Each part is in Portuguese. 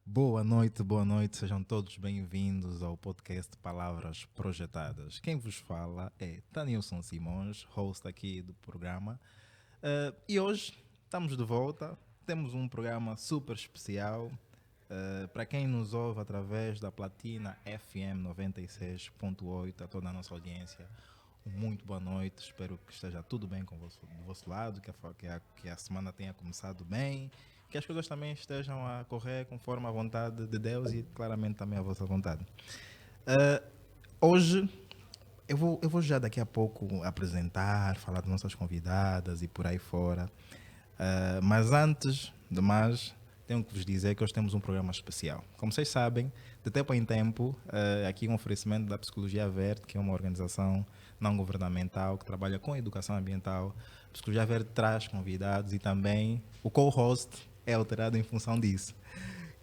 Boa noite, sejam todos bem-vindos ao podcast Palavras Projetadas. Quem vos fala é Tanilson Simões, host aqui do programa. E hoje estamos de volta, temos um programa super especial. Para quem nos ouve através da Platina FM 96.8, a toda a nossa audiência, muito boa noite, espero que esteja tudo bem do vosso lado, que a semana tenha começado bem, que as coisas também estejam a correr conforme a vontade de Deus e claramente também a vossa vontade. Hoje eu vou já daqui a pouco apresentar, falar de nossas convidadas e por aí fora, mas antes de mais tenho que vos dizer que hoje temos um programa especial. Como vocês sabem, de tempo em tempo, aqui um oferecimento da Psicologia Verde, que é uma organização não governamental que trabalha com educação ambiental. A Psicologia Verde traz convidados e também o co-host é alterado em função disso.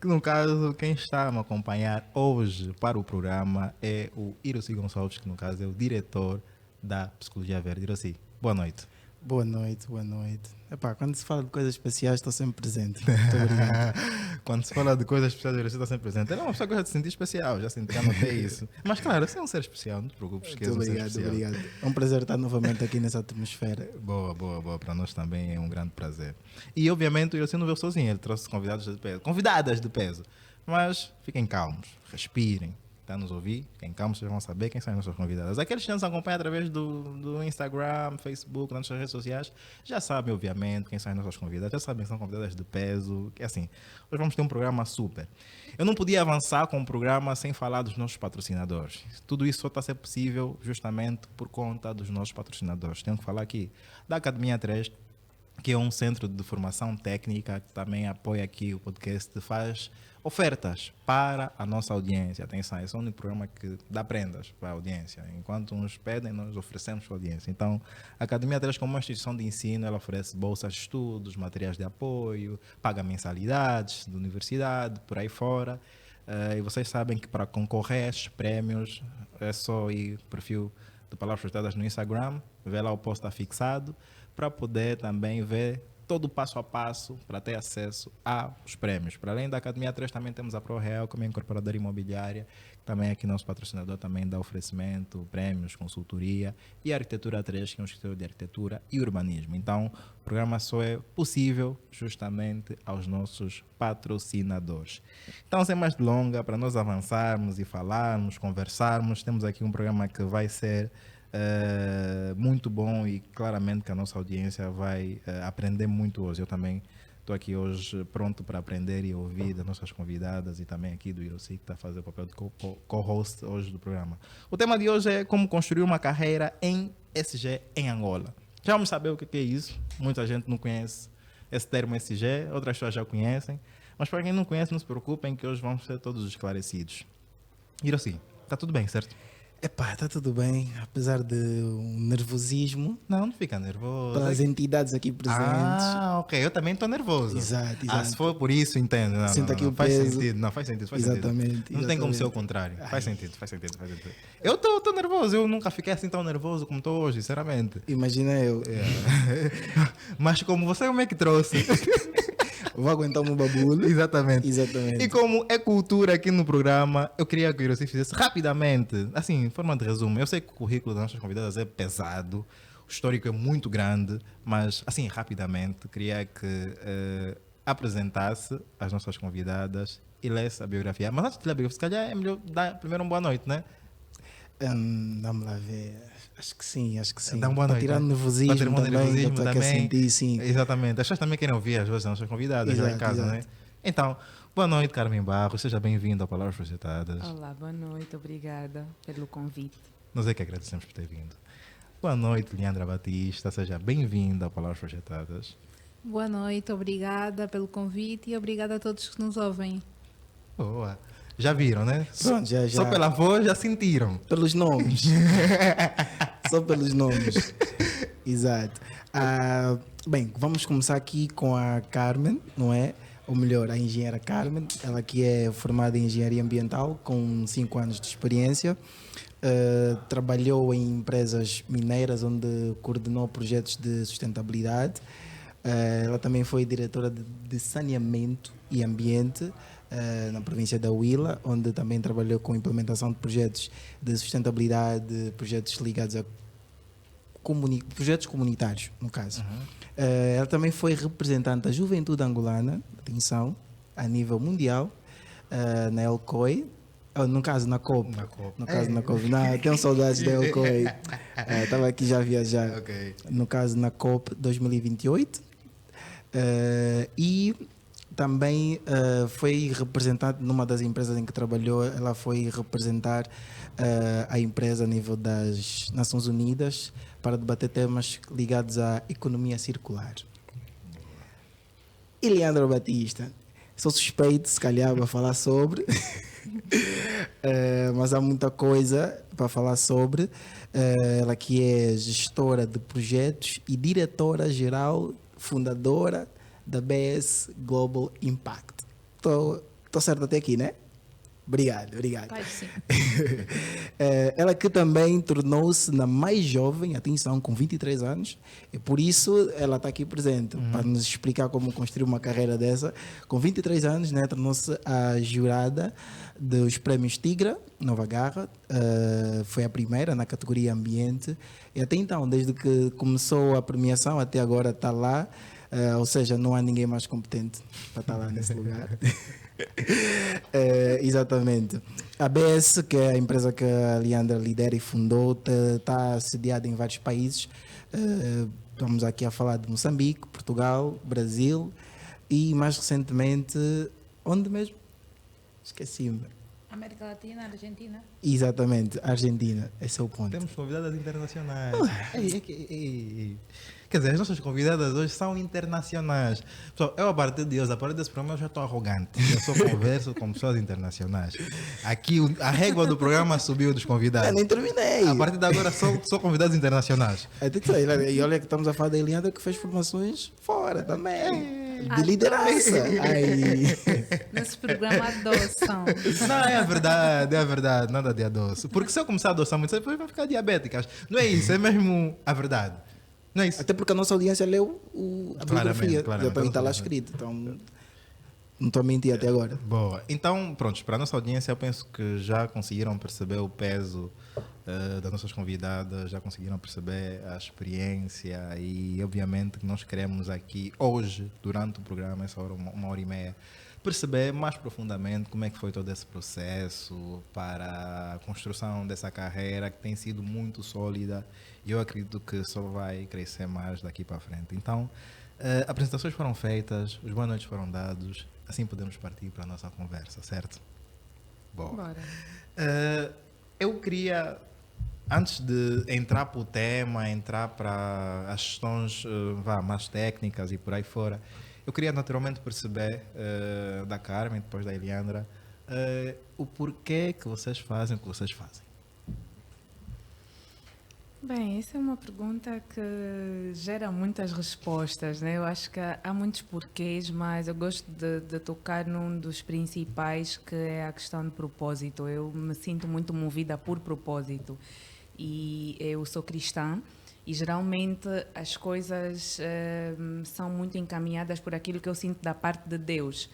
Que no caso, quem está a me acompanhar hoje para o programa é o Hiroshi Gonçalves, que no caso é o diretor da Psicologia Verde. Hiroshi, boa noite. Boa noite, boa noite. Epá, quando se fala de coisas especiais, estou sempre presente. Muito obrigado. Quando se fala de coisas especiais, você está sempre presente. Ele é uma pessoa que gosta de se sentir especial, já notei isso. Mas claro, você é um ser especial, não te preocupes que és um ser especial. Obrigado. É um prazer estar novamente aqui nessa atmosfera. Boa. Para nós também é um grande prazer. E obviamente o Hiroshi não veio sozinho, ele trouxe convidadas de peso. Mas fiquem calmos, respirem. Está a nos ouvir, quem calma, vocês vão saber quem são as nossas convidadas. Aqueles que nos acompanham através do Instagram, Facebook, nas nossas redes sociais, já sabem, obviamente, quem são as nossas convidadas, já sabem que são convidadas de peso, que assim, hoje vamos ter um programa super. Eu não podia avançar com o programa sem falar dos nossos patrocinadores. Tudo isso só está a ser possível justamente por conta dos nossos patrocinadores. Tenho que falar aqui da Academia 3, que é um centro de formação técnica que também apoia aqui o podcast, faz ofertas para a nossa audiência. Atenção, esse é o único programa que dá prendas para a audiência. Enquanto uns pedem, nós oferecemos para a audiência. Então, a Academia 3, como uma instituição de ensino, ela oferece bolsas de estudos, materiais de apoio, paga mensalidades de universidade, por aí fora. E vocês sabem que para concorrer a estes prémios é só ir no perfil do Palavras Projetadas no Instagram, ver lá o post está fixado, para poder também ver todo o passo a passo para ter acesso aos prémios. Para além da Academia 3, também temos a ProReal, como é incorporadora imobiliária, que também é aqui nosso patrocinador, também dá oferecimento, prêmios, consultoria, e a Arquitetura 3, que é um escritório de arquitetura e urbanismo. Então, o programa só é possível justamente aos nossos patrocinadores. Então, sem mais delongas, para nós avançarmos e falarmos, conversarmos, temos aqui um programa que vai ser muito bom e claramente que a nossa audiência vai aprender muito hoje. Eu também estou aqui hoje pronto para aprender e ouvir das nossas convidadas e também aqui do Hiroshi, que está a fazer o papel de co-host hoje do programa. O tema de hoje é como construir uma carreira em SG em Angola. Já vamos saber o que é isso. Muita gente não conhece esse termo SG, outras pessoas já conhecem. Mas para quem não conhece, não se preocupem que hoje vamos ser todos esclarecidos. Hiroshi, está tudo bem, certo? Epá, está tudo bem, apesar de um nervosismo Não fica nervoso. pelas entidades aqui presentes. Ok, eu também estou nervoso. Exato. Se for por isso, entendo. Sinto aqui o faz peso. sentido. Não, faz sentido. Exatamente. Não tem como ser o contrário. Faz sentido. Eu estou nervoso, eu nunca fiquei assim tão nervoso como estou hoje, sinceramente. Imagina eu. Mas como você é que trouxe. Vou aguentar o meu babulo. Exatamente. Exatamente. E como é cultura aqui no programa, eu queria que o Hiroshi fizesse rapidamente, assim, em forma de resumo. Eu sei que o currículo das nossas convidadas é pesado, o histórico é muito grande, mas, assim, rapidamente, queria que apresentasse as nossas convidadas e lesse a biografia. Mas antes de ler a biografia, se calhar é melhor dar primeiro uma boa noite, né? Vamos lá ver. Acho que sim. Dá uma boa noite. Tirar o nervosismo também, eu estou aqui a sentir, sim. Exatamente. As pessoas também querem ouvir as vozes das nossas convidadas lá em casa, né? Então, boa noite, Carmen Barros. Seja bem-vindo ao Palavras Projetadas. Olá, boa noite. Obrigada pelo convite. Nós é que agradecemos por ter vindo. Boa noite, Leandra Batista. Seja bem-vinda ao Palavras Projetadas. Boa noite, obrigada pelo convite e obrigada a todos que nos ouvem. Boa. Já viram, né? Pronto, já. Só pela voz já sentiram. Pelos nomes. Só pelos nomes. Exato. Bem, vamos começar aqui com a Carmen, não é? Ou melhor, a engenheira Carmen. Ela que é formada em engenharia ambiental com 5 anos de experiência. Trabalhou em empresas mineiras onde coordenou projetos de sustentabilidade. Ela também foi diretora de saneamento e ambiente na província da Huila, onde também trabalhou com implementação de projetos de sustentabilidade, projetos ligados a projetos comunitários, no caso. Ela também foi representante da juventude angolana, atenção, a nível mundial, na ELCOI, no caso na COP. No caso na COP. Não, tenho saudades da ELCOI. Estava aqui já a viajar. Ok. No caso na COP 2028. E também foi representante numa das empresas em que trabalhou. Ela foi representar a empresa a nível das Nações Unidas para debater temas ligados à economia circular. E Leandro Batista, sou suspeito, se calhar, para falar sobre, mas há muita coisa para falar sobre. Ela que é gestora de projetos e diretora-geral, fundadora da BS Global Impact. Estou certo até aqui, né? Obrigado. Pode sim. Ela que também tornou-se na mais jovem, atenção, com 23 anos, e por isso ela está aqui presente, para nos explicar como construir uma carreira dessa. Com 23 anos, né, tornou-se a jurada dos prémios Tigra, Nova Garra, foi a primeira na categoria Ambiente, e até então, desde que começou a premiação até agora está lá, ou seja, não há ninguém mais competente para estar lá nesse lugar. Exatamente. A ABS, que é a empresa que a Leandra lidera e fundou, está sediada em vários países. Estamos aqui a falar de Moçambique, Portugal, Brasil e mais recentemente, onde mesmo? Esqueci-me. América Latina, Argentina. Exatamente, Argentina. Esse é o ponto. Temos convidadas internacionais. Quer dizer, as nossas convidadas hoje são internacionais. Pessoal, eu a partir de hoje, a partir desse programa, eu já estou arrogante. Eu só converso com pessoas internacionais. Aqui a régua do programa subiu dos convidados. Eu nem terminei. A partir de agora, só convidados internacionais. E olha que estamos a falar da Elianda que fez formações fora também. De liderança. Aí. Nesse programa adoçam. Não, é verdade, nada de adoço. Porque se eu começar a adoçar muito, depois vai ficar diabéticas. Não é isso, é mesmo a verdade. Não é isso. Até porque a nossa audiência leu a biografia. Claramente. Já está lá escrito. Então, não estou a mentir até agora. Boa. Então, pronto, para a nossa audiência, eu penso que já conseguiram perceber o peso das nossas convidadas, já conseguiram perceber a experiência e, obviamente, que nós queremos aqui, hoje, durante o programa, essa hora, uma hora e meia, perceber mais profundamente como é que foi todo esse processo para a construção dessa carreira que tem sido muito sólida e eu acredito que só vai crescer mais daqui para frente. Então, apresentações foram feitas, os boas noites foram dados, assim podemos partir para a nossa conversa, certo? Bom. Bora. Eu queria, antes de entrar para o tema, entrar para as questões mais técnicas e por aí fora, eu queria naturalmente perceber da Carmen, depois da Eliandra, o porquê que vocês fazem o que vocês fazem. Bem, essa é uma pergunta que gera muitas respostas, né? Eu acho que há muitos porquês, mas eu gosto de tocar num dos principais, que é a questão de propósito. Eu me sinto muito movida por propósito e eu sou cristã e geralmente as coisas são muito encaminhadas por aquilo que eu sinto da parte de Deus.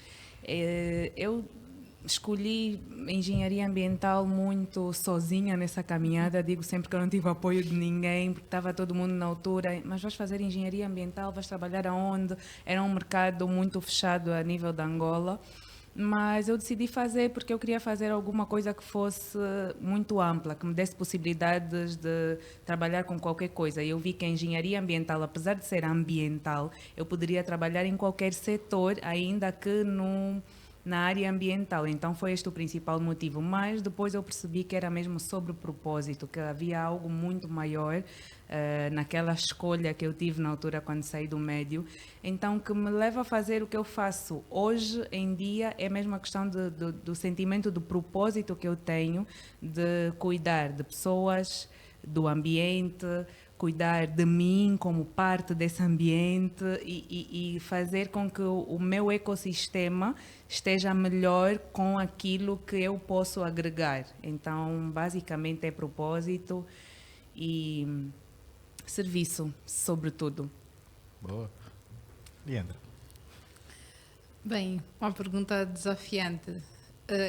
Eu escolhi engenharia ambiental muito sozinha nessa caminhada. Digo sempre que eu não tive apoio de ninguém, porque estava todo mundo na altura. Mas vais fazer engenharia ambiental, vais trabalhar aonde? Era um mercado muito fechado a nível da Angola. Mas eu decidi fazer porque eu queria fazer alguma coisa que fosse muito ampla, que me desse possibilidades de trabalhar com qualquer coisa. E eu vi que a engenharia ambiental, apesar de ser ambiental, eu poderia trabalhar em qualquer setor, ainda que na área ambiental. Então foi este o principal motivo, mas depois eu percebi que era mesmo sobre o propósito, que havia algo muito maior naquela escolha que eu tive na altura quando saí do médio, então que me leva a fazer o que eu faço hoje em dia. É mesmo a questão do sentimento do propósito que eu tenho de cuidar de pessoas, do ambiente, cuidar de mim como parte desse ambiente e fazer com que o meu ecossistema esteja melhor com aquilo que eu posso agregar. Então, basicamente é propósito e serviço, sobretudo. Boa. Leandra. Bem, uma pergunta desafiante.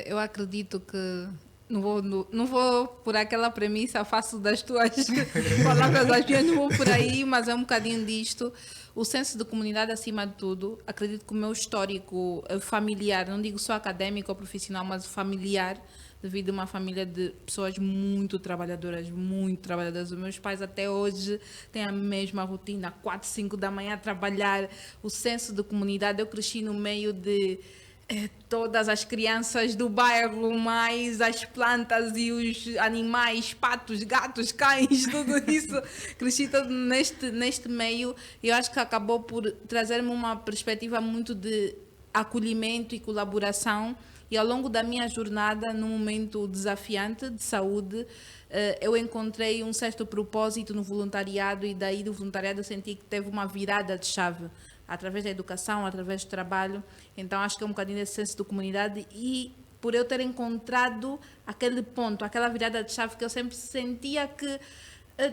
Eu acredito que não vou por aquela premissa, faço das tuas palavras as minhas, não vou por aí, mas é um bocadinho disto. O senso de comunidade, acima de tudo, acredito que o meu histórico familiar, não digo só académico ou profissional, mas familiar, devido a uma família de pessoas muito trabalhadoras, muito trabalhadoras. Os meus pais até hoje têm a mesma rotina, 4, 5 da manhã a trabalhar. O senso de comunidade, eu cresci no meio de todas as crianças do bairro, mais as plantas e os animais, patos, gatos, cães, tudo isso. Cresci todo neste meio e eu acho que acabou por trazer-me uma perspectiva muito de acolhimento e colaboração. E ao longo da minha jornada, num momento desafiante de saúde, eu encontrei um certo propósito no voluntariado e daí do voluntariado eu senti que teve uma virada de chave através da educação, através do trabalho. Então acho que é um bocadinho desse senso de comunidade e por eu ter encontrado aquele ponto, aquela virada de chave que eu sempre sentia que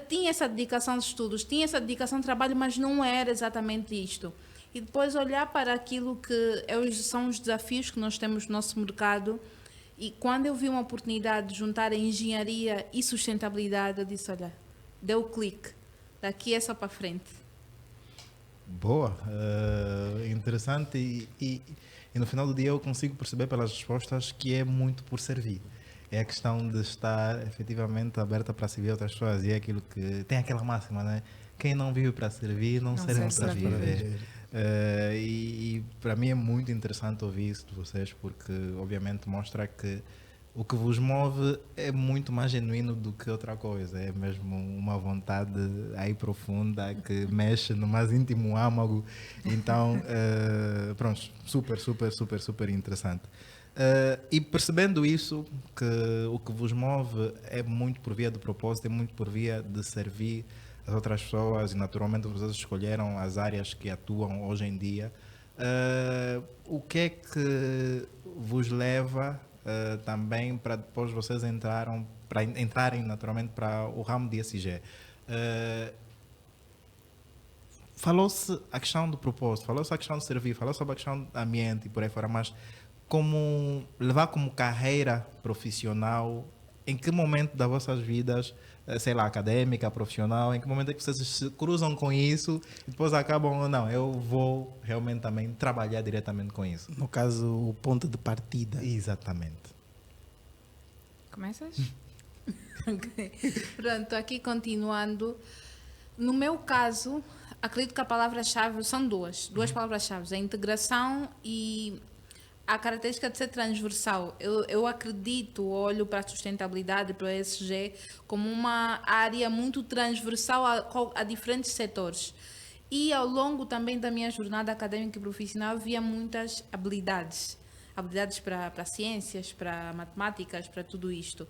tinha essa dedicação aos estudos, tinha essa dedicação ao trabalho, mas não era exatamente isto. E depois olhar para aquilo que são os desafios que nós temos no nosso mercado. E quando eu vi uma oportunidade de juntar a engenharia e sustentabilidade, eu disse, olha, deu o clique, daqui é só para frente. Boa, interessante e no final do dia eu consigo perceber pelas respostas que é muito por servir. É a questão de estar efetivamente aberta para servir outras pessoas e é aquilo que tem aquela máxima, né? Quem não vive para servir, não serve para viver. E para mim é muito interessante ouvir isso de vocês porque obviamente mostra que o que vos move é muito mais genuíno do que outra coisa, é mesmo uma vontade aí profunda que mexe no mais íntimo âmago, então pronto, super interessante. E percebendo isso, que o que vos move é muito por via do propósito, é muito por via de servir as outras pessoas e naturalmente vocês escolheram as áreas que atuam hoje em dia. O que é que vos leva também para depois vocês entrarem naturalmente para o ramo de ESG? Falou-se a questão do propósito, falou-se a questão de servir, falou-se sobre a questão do ambiente e por aí fora, mas como levar como carreira profissional, em que momento das vossas vidas, sei lá, acadêmica, profissional, em que momento é que vocês se cruzam com isso e depois acabam, não, eu vou realmente também trabalhar diretamente com isso? No caso, o ponto de partida. Exatamente. Começas? Okay. Pronto, aqui continuando. No meu caso, acredito que a palavra-chave são duas palavras-chave, a integração e a característica de ser transversal. Eu acredito, olho para a sustentabilidade, para o ESG, como uma área muito transversal a diferentes setores. E ao longo também da minha jornada acadêmica e profissional, havia muitas habilidades. Habilidades para ciências, para matemáticas, para tudo isto.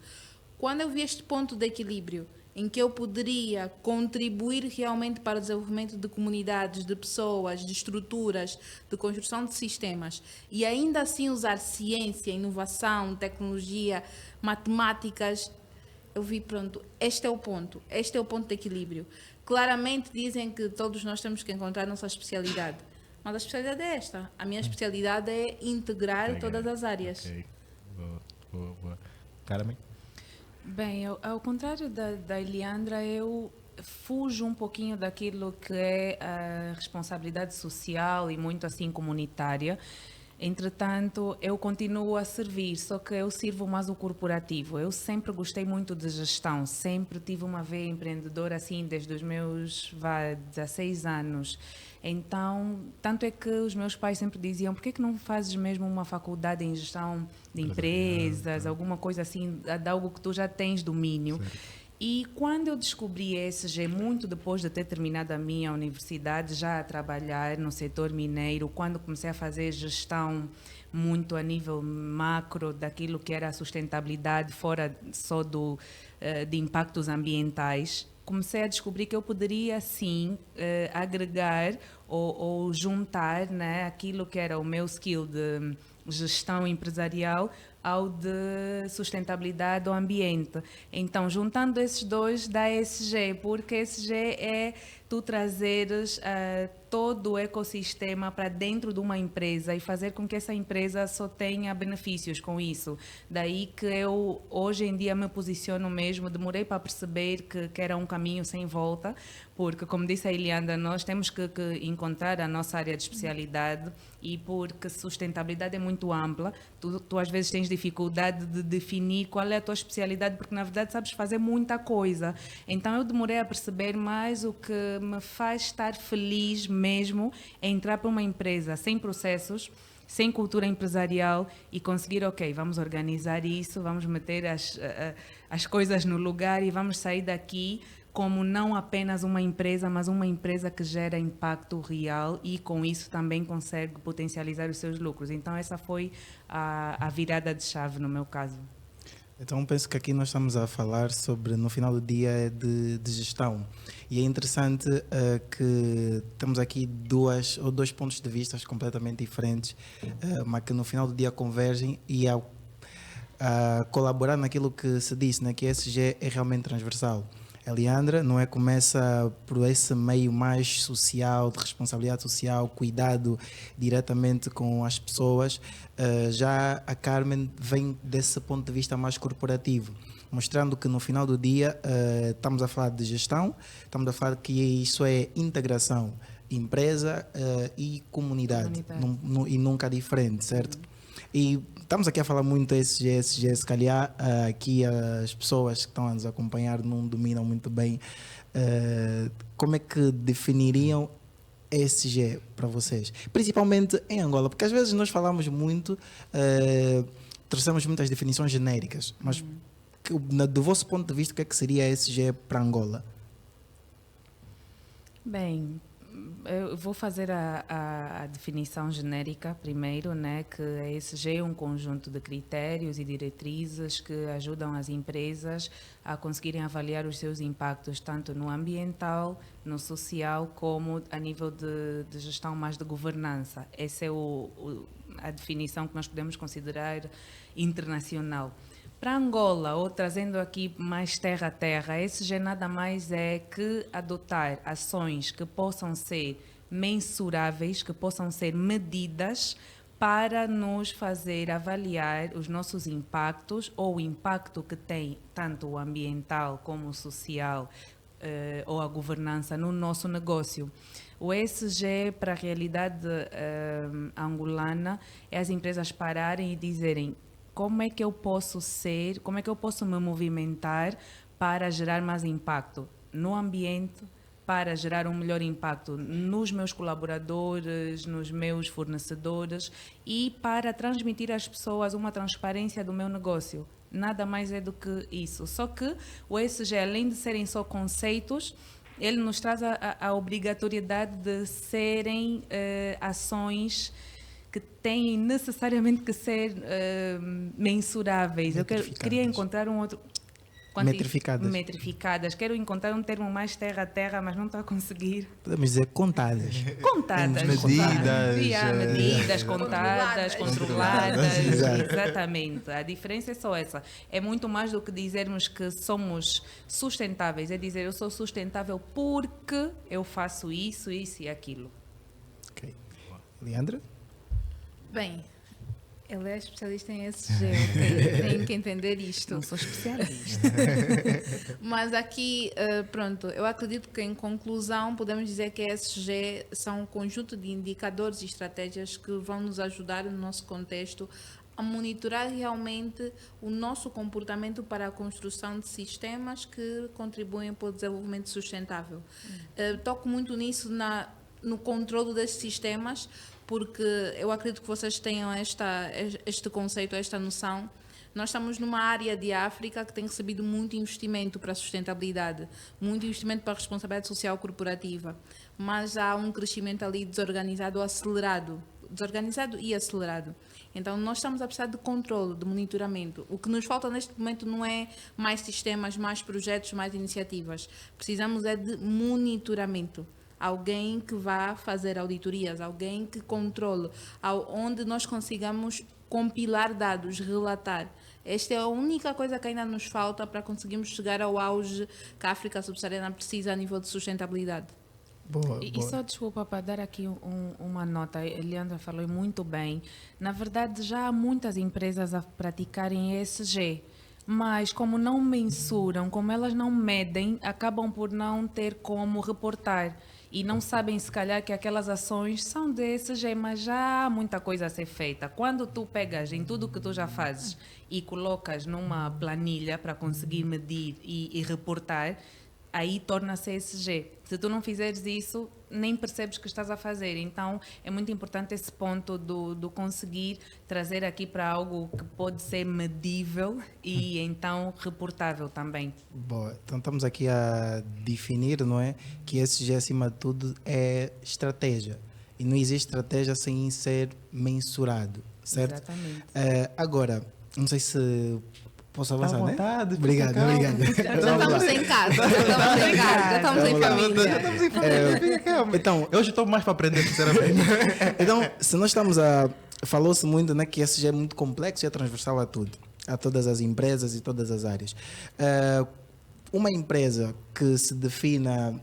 Quando eu vi este ponto de equilíbrio, em que eu poderia contribuir realmente para o desenvolvimento de comunidades, de pessoas, de estruturas, de construção de sistemas, e ainda assim usar ciência, inovação, tecnologia, matemáticas, eu vi, pronto, este é o ponto de equilíbrio. Claramente dizem que todos nós temos que encontrar a nossa especialidade, mas a especialidade é esta. A minha especialidade é integrar todas as áreas. Ok, boa. Carmen? Bem, ao contrário da Eliandra, eu fujo um pouquinho daquilo que é a responsabilidade social e muito assim comunitária. Entretanto, eu continuo a servir, só que eu sirvo mais o corporativo. Eu sempre gostei muito de gestão, sempre tive uma veia empreendedora assim desde os meus 16 anos. Então, tanto é que os meus pais sempre diziam, por que não fazes mesmo uma faculdade em gestão de empresas, alguma coisa assim, de algo que tu já tens domínio. Certo. E quando eu descobri ESG, muito depois de ter terminado a minha universidade, já a trabalhar no setor mineiro, quando comecei a fazer gestão muito a nível macro daquilo que era a sustentabilidade, fora só de impactos ambientais, comecei a descobrir que eu poderia, sim, agregar ou juntar, né, aquilo que era o meu skill de gestão empresarial ao de sustentabilidade do ambiente. Então, juntando esses dois, dá ESG, porque ESG é tu trazeres todo o ecossistema para dentro de uma empresa e fazer com que essa empresa só tenha benefícios com isso. Daí que eu, hoje em dia, me posiciono mesmo, demorei para perceber que era um caminho sem volta, porque, como disse a Elianda, nós temos que encontrar a nossa área de especialidade e porque sustentabilidade é muito ampla, tu às vezes tens dificuldade de definir qual é a tua especialidade, porque na verdade sabes fazer muita coisa. Então eu demorei a perceber mais o que me faz estar feliz mesmo é entrar para uma empresa sem processos, sem cultura empresarial e conseguir, ok, vamos organizar isso, vamos meter as coisas no lugar e vamos sair daqui como não apenas uma empresa, mas uma empresa que gera impacto real e com isso também consegue potencializar os seus lucros. Então essa foi a virada de chave no meu caso. Então penso que aqui nós estamos a falar sobre, no final do dia, de gestão. E é interessante que temos aqui dois pontos de vista completamente diferentes, mas que no final do dia convergem e a colaborar naquilo que se disse, né, que a ESG é realmente transversal. A Leandra, não é, começa por esse meio mais social, de responsabilidade social, cuidado diretamente com as pessoas. Já a Carmen vem desse ponto de vista mais corporativo, mostrando que no final do dia estamos a falar de gestão, estamos a falar que isso é integração, empresa e comunidade. E nunca diferente, certo? E estamos aqui a falar muito ESG, se calhar aqui as pessoas que estão a nos acompanhar não dominam muito bem. Como é que definiriam ESG para vocês? Principalmente em Angola, porque às vezes nós falamos muito, trouxemos muitas definições genéricas, mas do vosso ponto de vista, o que é que seria ESG para Angola? Bem, eu vou fazer a definição genérica primeiro, né, que a ESG é um conjunto de critérios e diretrizes que ajudam as empresas a conseguirem avaliar os seus impactos, tanto no ambiental, no social, como a nível de gestão mais de governança. Essa é a definição que nós podemos considerar internacional. Para Angola, ou trazendo aqui mais terra a terra, ESG nada mais é que adotar ações que possam ser mensuráveis, que possam ser medidas para nos fazer avaliar os nossos impactos ou o impacto que tem tanto o ambiental como o social ou a governança no nosso negócio. O ESG para a realidade angolana é as empresas pararem e dizerem como é que eu posso me movimentar para gerar mais impacto no ambiente, para gerar um melhor impacto nos meus colaboradores, nos meus fornecedores e para transmitir às pessoas uma transparência do meu negócio. Nada mais é do que isso. Só que o ESG, além de serem só conceitos, ele nos traz a obrigatoriedade de serem ações que têm necessariamente que ser mensuráveis. Eu queria encontrar um outro... Metrificadas. Quero encontrar um termo mais terra a terra, mas não estou a conseguir. Podemos dizer contadas. Contadas. Medidas, contadas, controladas. Exatamente. A diferença é só essa. É muito mais do que dizermos que somos sustentáveis. É dizer, eu sou sustentável porque eu faço isso, isso e aquilo. Ok. Leandra? Bem, ele é especialista em ESG, ok? Tem que entender isto. Não sou especialista. Mas aqui, pronto, eu acredito que em conclusão podemos dizer que ESG são um conjunto de indicadores e estratégias que vão nos ajudar no nosso contexto a monitorar realmente o nosso comportamento para a construção de sistemas que contribuem para o desenvolvimento sustentável. Toco muito nisso no controle destes sistemas, porque eu acredito que vocês tenham este conceito, esta noção. Nós estamos numa área de África que tem recebido muito investimento para a sustentabilidade, muito investimento para a responsabilidade social corporativa, mas há um crescimento ali desorganizado e acelerado. Então, nós estamos a precisar de controle, de monitoramento. O que nos falta neste momento não é mais sistemas, mais projetos, mais iniciativas. Precisamos é de monitoramento. Alguém que vá fazer auditorias, alguém que controle, onde nós consigamos compilar dados, relatar. Esta é a única coisa que ainda nos falta para conseguirmos chegar ao auge que a África subsaariana precisa a nível de sustentabilidade. Boa, E boa. só desculpa para dar aqui uma nota, a Leandra falou muito bem. Na verdade, já há muitas empresas a praticarem ESG, mas como não mensuram, como elas não medem, acabam por não ter como reportar. E não sabem, se calhar, que aquelas ações são de ESG, mas já há muita coisa a ser feita. Quando tu pegas em tudo o que tu já fazes e colocas numa planilha para conseguir medir e reportar, aí torna-se ESG. Se tu não fizeres isso, nem percebes que estás a fazer. Então, é muito importante esse ponto do conseguir trazer aqui para algo que pode ser medível e então reportável também. Boa. Então estamos aqui a definir, não é? Que ESG, acima de tudo, é estratégia. E não existe estratégia sem ser mensurado, certo? Exatamente. Agora, não sei se posso Tá à avançar, né? vontade, Obrigado, fica calmo. obrigado. Já Vamos lá. estamos em casa, já estamos em família. Fica calmo. Então, Eu hoje estou mais para aprender, sinceramente. Então, se nós estamos falou-se muito, né, que ESG é muito complexo e é transversal a tudo, a todas as empresas e todas as áreas. Uma empresa que se defina,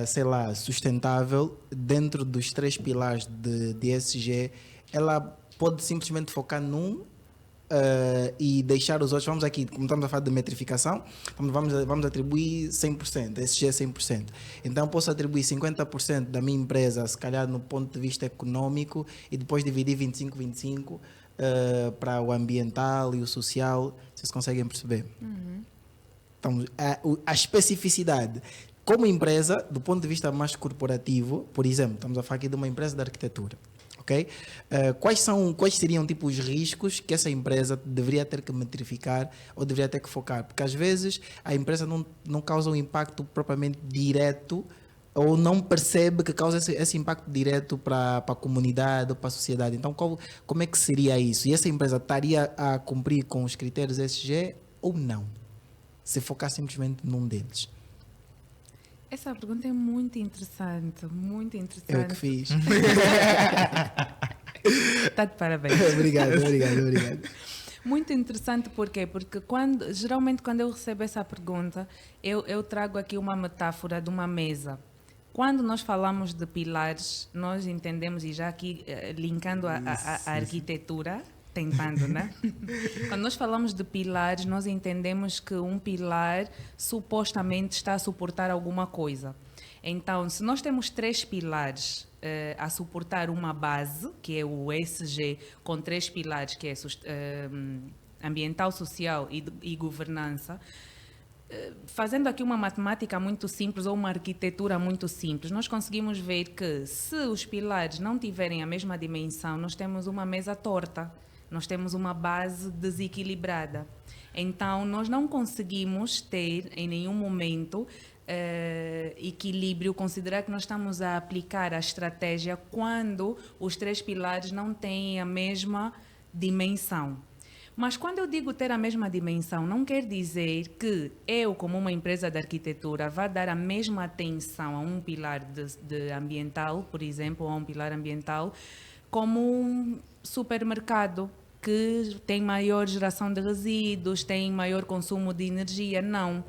sei lá, sustentável, dentro dos 3 pilares de ESG, ela pode simplesmente focar num e deixar os outros. Vamos aqui, como estamos a falar de metrificação, vamos atribuir 100%, ESG é 100%. Então posso atribuir 50% da minha empresa, se calhar no ponto de vista econômico, e depois dividir 25-25 para o ambiental e o social. Vocês conseguem perceber? Então, a especificidade. Como empresa, do ponto de vista mais corporativo, por exemplo, estamos a falar aqui de uma empresa de arquitetura. Okay? Quais seriam tipo, os riscos que essa empresa deveria ter que metrificar ou deveria ter que focar? Porque às vezes a empresa não causa um impacto propriamente direto ou não percebe que causa esse impacto direto para a comunidade ou para a sociedade. Então, como é que seria isso? E essa empresa estaria a cumprir com os critérios ESG ou não? Se focar simplesmente num deles. Essa pergunta é muito interessante, muito interessante. Eu que fiz. Está de parabéns. Obrigado. Muito interessante, porquê? Porque geralmente quando eu recebo essa pergunta, eu trago aqui uma metáfora de uma mesa. Quando nós falamos de pilares, nós entendemos, e já aqui linkando a arquitetura, tentando, né? Quando nós falamos de pilares, nós entendemos que um pilar supostamente está a suportar alguma coisa. Então, se nós temos 3 pilares a suportar uma base, que é o ESG, com 3 pilares, que é ambiental, social e governança, fazendo aqui uma matemática muito simples ou uma arquitetura muito simples, nós conseguimos ver que se os pilares não tiverem a mesma dimensão, nós temos uma mesa torta. Nós temos uma base desequilibrada. Então, nós não conseguimos ter, em nenhum momento, equilíbrio, considerar que nós estamos a aplicar a estratégia quando os 3 pilares não têm a mesma dimensão. Mas quando eu digo ter a mesma dimensão, não quer dizer que eu, como uma empresa de arquitetura, vá dar a mesma atenção a um pilar de ambiental, por exemplo, ou a um pilar ambiental, como um supermercado que tem maior geração de resíduos, tem maior consumo de energia. Não.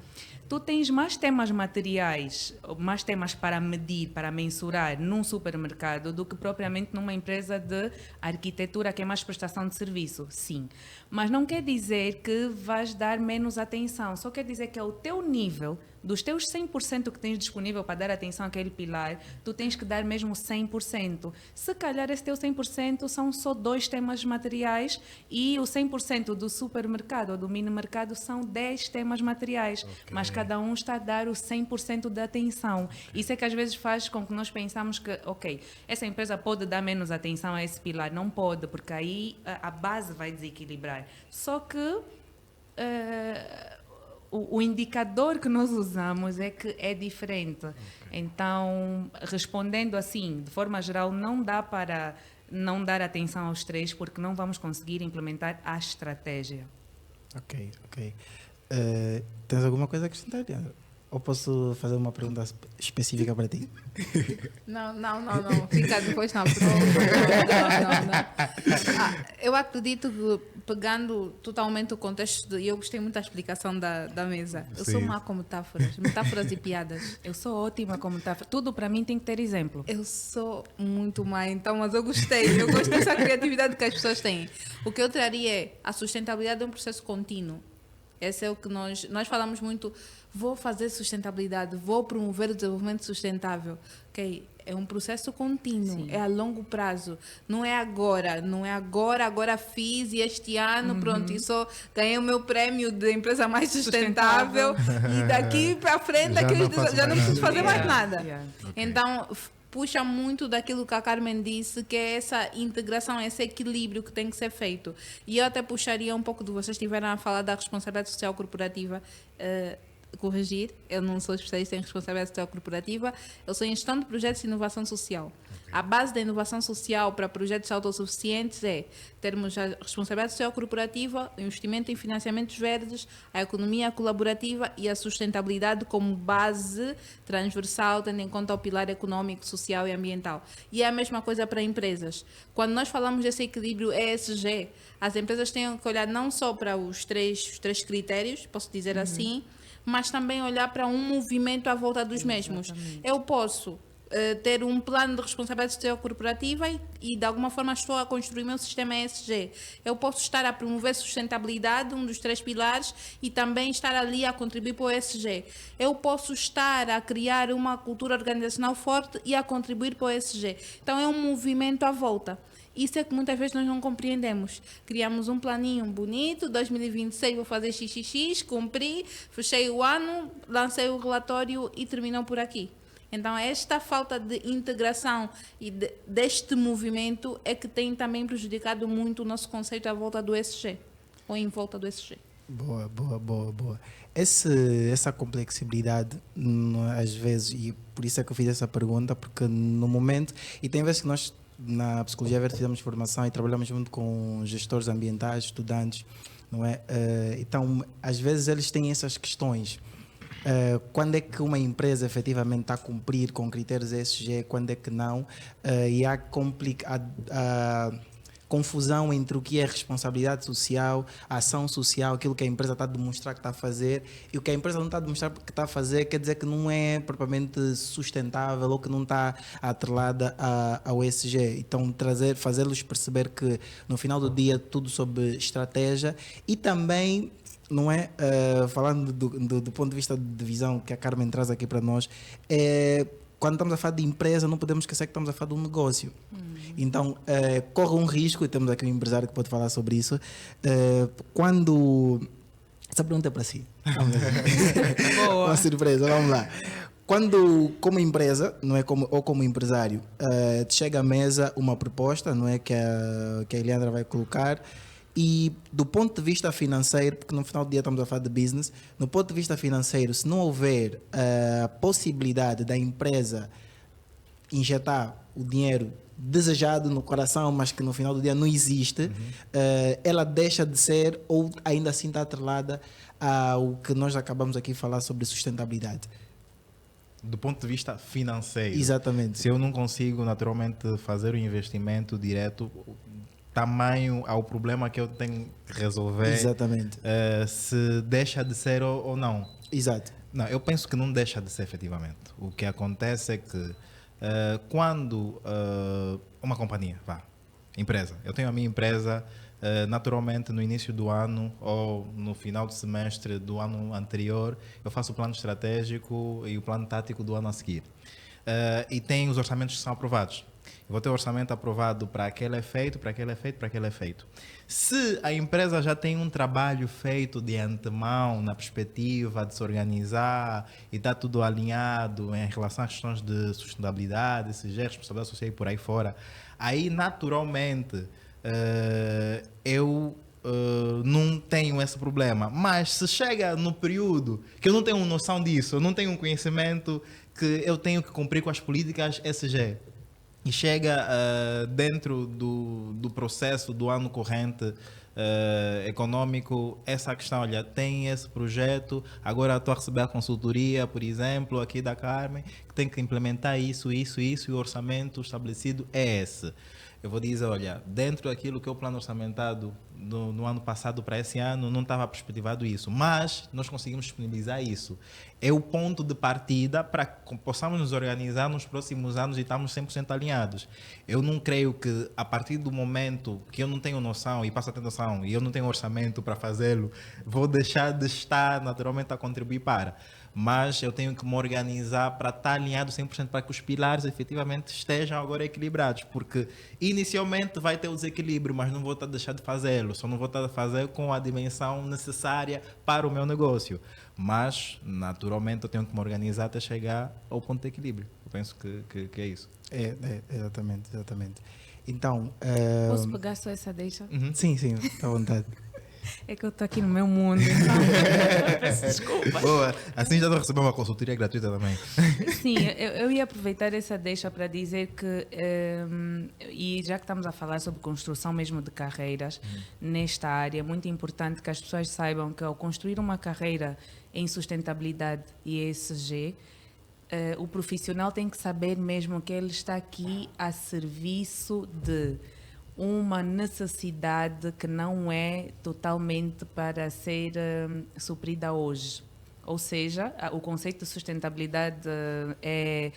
Tu tens mais temas materiais, mais temas para medir, para mensurar num supermercado do que propriamente numa empresa de arquitetura, que é mais prestação de serviço, sim. Mas não quer dizer que vais dar menos atenção, só quer dizer que é o teu nível, dos teus 100% que tens disponível para dar atenção àquele pilar, tu tens que dar mesmo 100%. Se calhar esse teu 100% são só 2 temas materiais e o 100% do supermercado ou do mini-mercado são 10 temas materiais, mas cada um está a dar o 100% da atenção. Isso é que às vezes faz com que nós pensamos que, essa empresa pode dar menos atenção a esse pilar. Não pode, porque aí a base vai desequilibrar. Só que o indicador que nós usamos é que é diferente. Então, respondendo assim, de forma geral, não dá para não dar atenção aos 3, porque não vamos conseguir implementar a estratégia. Ok. Tens alguma coisa a acrescentar, Leandro? Ou posso fazer uma pergunta específica para ti? Não. Fica depois na prova. Não. Eu acredito que, pegando totalmente o contexto, e eu gostei muito da explicação da mesa. Eu sou Sim. má com metáforas e piadas. Eu sou ótima como tá. Tudo para mim tem que ter exemplo. Eu sou muito má, então, mas eu gostei. Eu gosto dessa criatividade que as pessoas têm. O que eu traria é a sustentabilidade é um processo contínuo. Esse é o que nós falamos muito. Vou fazer sustentabilidade, vou promover o desenvolvimento sustentável. Ok? É um processo contínuo, Sim. é a longo prazo. Não é agora fiz e este ano, pronto, e só ganhei o meu prêmio de empresa mais sustentável. E daqui para frente, já não preciso fazer mais nada. Yeah. Então, puxa muito daquilo que a Carmen disse, que é essa integração, esse equilíbrio que tem que ser feito. E eu até puxaria um pouco do vocês estiveram a falar da responsabilidade social corporativa. Corrigir, eu não sou especialista em responsabilidade social corporativa, eu sou em gestão de projetos de inovação social. A base da inovação social para projetos autossuficientes é termos a responsabilidade social corporativa, o investimento em financiamentos verdes, a economia colaborativa e a sustentabilidade como base transversal, tendo em conta o pilar econômico, social e ambiental. E é a mesma coisa para empresas. Quando nós falamos desse equilíbrio ESG, as empresas têm que olhar não só para os três critérios, posso dizer assim, mas também olhar para um movimento à volta dos mesmos. Eu posso ter um plano de responsabilidade social corporativa e de alguma forma estou a construir meu sistema ESG. Eu posso estar a promover sustentabilidade, um dos 3 pilares, e também estar ali a contribuir para o ESG. Eu posso estar a criar uma cultura organizacional forte e a contribuir para o ESG. Então é um movimento à volta. Isso é que muitas vezes nós não compreendemos. Criamos um planinho bonito, 2026 vou fazer XXX, cumpri, fechei o ano, lancei o relatório e terminou por aqui. Então, esta falta de integração e deste movimento é que tem também prejudicado muito o nosso conceito à volta do ESG, ou em volta do ESG. Boa. Essa complexibilidade, às vezes, e por isso é que eu fiz essa pergunta, porque no momento, e tem vezes que nós na Psicologia Verde fizemos formação e trabalhamos muito com gestores ambientais, estudantes, não é? Então, às vezes eles têm essas questões. Quando é que uma empresa efetivamente está a cumprir com critérios ESG, quando é que não? E há confusão entre o que é responsabilidade social, a ação social, aquilo que a empresa está a demonstrar que está a fazer, e o que a empresa não está a demonstrar que está a fazer quer dizer que não é propriamente sustentável ou que não está atrelada ao ESG. Então, fazê-los perceber que no final do dia tudo sobre estratégia e também, não é? Falando do ponto de vista de visão que a Carmen traz aqui para nós, quando estamos a falar de empresa, não podemos esquecer que estamos a falar de um negócio. Então, corre um risco, e temos aqui um empresário que pode falar sobre isso, quando... Essa pergunta é para si. Boa. Uma surpresa, vamos lá. Quando, como empresa, não é, ou como empresário, te chega à mesa uma proposta, não é, que a Eliandra vai colocar, e do ponto de vista financeiro, porque no final do dia estamos a falar de business, no ponto de vista financeiro, se não houver a possibilidade da empresa injetar o dinheiro desejado no coração, mas que no final do dia não existe, ela deixa de ser, ou ainda assim está atrelada ao que nós acabamos aqui de falar sobre sustentabilidade. Do ponto de vista financeiro. Exatamente. Se eu não consigo naturalmente fazer o investimento direto, tamanho ao problema que eu tenho que resolver, Exatamente. Se deixa de ser ou não. Exato. Não, eu penso que não deixa de ser efetivamente. O que acontece é que quando uma companhia, empresa, eu tenho a minha empresa, naturalmente no início do ano ou no final do semestre do ano anterior, eu faço o plano estratégico e o plano tático do ano a seguir. E tem os orçamentos que são aprovados. Eu vou ter o orçamento aprovado para aquele efeito, para aquele efeito, para aquele efeito. Se a empresa já tem um trabalho feito de antemão, na perspectiva de se organizar e está tudo alinhado em relação às questões de sustentabilidade, ESG, responsabilidade social e por aí fora, aí naturalmente eu não tenho esse problema. Mas se chega no período que eu não tenho noção disso, eu não tenho um conhecimento que eu tenho que cumprir com as políticas ESG, e chega dentro do processo do ano corrente econômico, essa questão, olha, tem esse projeto, agora estou a receber a consultoria, por exemplo, aqui da Carmen, que tem que implementar isso, isso, isso, e o orçamento estabelecido é esse. Eu vou dizer, olha, dentro daquilo que é o plano orçamentado no ano passado para esse ano, não estava perspectivado isso, mas nós conseguimos disponibilizar isso. É o ponto de partida para que possamos nos organizar nos próximos anos e estamos 100% alinhados. Eu não creio que, a partir do momento que eu não tenho noção e passo a ter noção e eu não tenho orçamento para fazê-lo, vou deixar de estar naturalmente a contribuir para. Mas eu tenho que me organizar para estar alinhado 100% para que os pilares efetivamente estejam agora equilibrados, porque inicialmente vai ter o desequilíbrio, mas não vou estar a deixar de fazê-lo, só não vou estar a fazer com a dimensão necessária para o meu negócio. Mas, naturalmente, eu tenho que me organizar até chegar ao ponto de equilíbrio. Eu penso que é isso. Exatamente, exatamente. Então, Posso pegar só essa deixa? sim, fica à vontade. É que eu estou aqui no meu mundo, então peço desculpa. Boa, assim já estou recebendo uma consultoria gratuita também. Sim, eu ia aproveitar essa deixa para dizer que, e já que estamos a falar sobre construção mesmo de carreiras nesta área, é muito importante que as pessoas saibam que ao construir uma carreira em sustentabilidade e ESG, o profissional tem que saber mesmo que ele está aqui a serviço de uma necessidade que não é totalmente para ser suprida hoje. Ou seja, o conceito de sustentabilidade é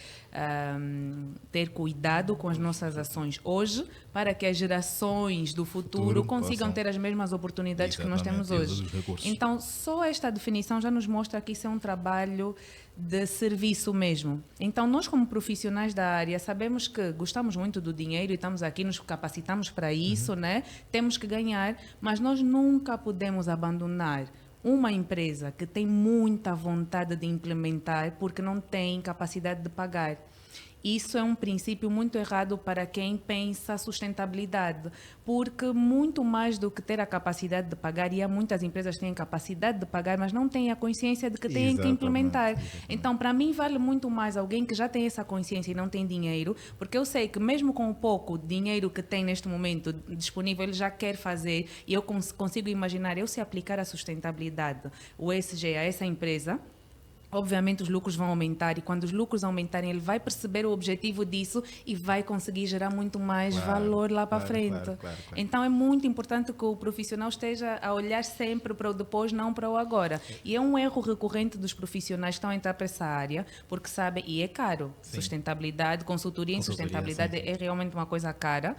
ter cuidado com as nossas ações hoje para que as gerações do futuro consigam ter as mesmas oportunidades que nós temos hoje. Então, só esta definição já nos mostra que isso é um trabalho de serviço mesmo. Então, nós como profissionais da área sabemos que gostamos muito do dinheiro e estamos aqui, nos capacitamos para isso, né? Temos que ganhar, mas nós nunca podemos abandonar uma empresa que tem muita vontade de implementar porque não tem capacidade de pagar. Isso é um princípio muito errado para quem pensa sustentabilidade, porque muito mais do que ter a capacidade de pagar, e há muitas empresas que têm capacidade de pagar, mas não têm a consciência de que têm que implementar. Então, para mim, vale muito mais alguém que já tem essa consciência e não tem dinheiro, porque eu sei que mesmo com o pouco dinheiro que tem neste momento disponível, ele já quer fazer, e eu consigo imaginar, eu se aplicar a sustentabilidade, o ESG, a essa empresa, obviamente os lucros vão aumentar, e quando os lucros aumentarem ele vai perceber o objetivo disso e vai conseguir gerar muito mais valor lá para frente. Claro. Então é muito importante que o profissional esteja a olhar sempre para o depois, não para o agora. E é um erro recorrente dos profissionais que estão a entrar para essa área, porque sabem, e é caro, sustentabilidade, consultoria em sustentabilidade é realmente uma coisa cara.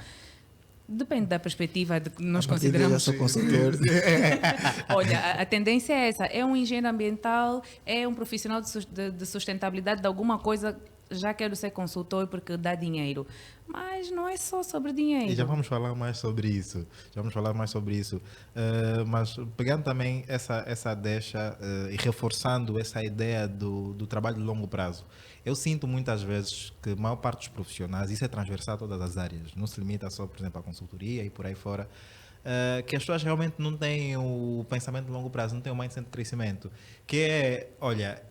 Depende da perspectiva de que nós consideramos. Eu sou consultor. Olha, a tendência é essa. É um engenheiro ambiental, é um profissional de sustentabilidade de alguma coisa. Já quero ser consultor porque dá dinheiro. Mas não é só sobre dinheiro. E já vamos falar mais sobre isso. Mas pegando também essa deixa e reforçando essa ideia do trabalho de longo prazo. Eu sinto muitas vezes que a maior parte dos profissionais, isso é transversal a todas as áreas, não se limita só, por exemplo, à consultoria e por aí fora, que as pessoas realmente não têm o pensamento de longo prazo, não têm o mindset de crescimento, que é, olha,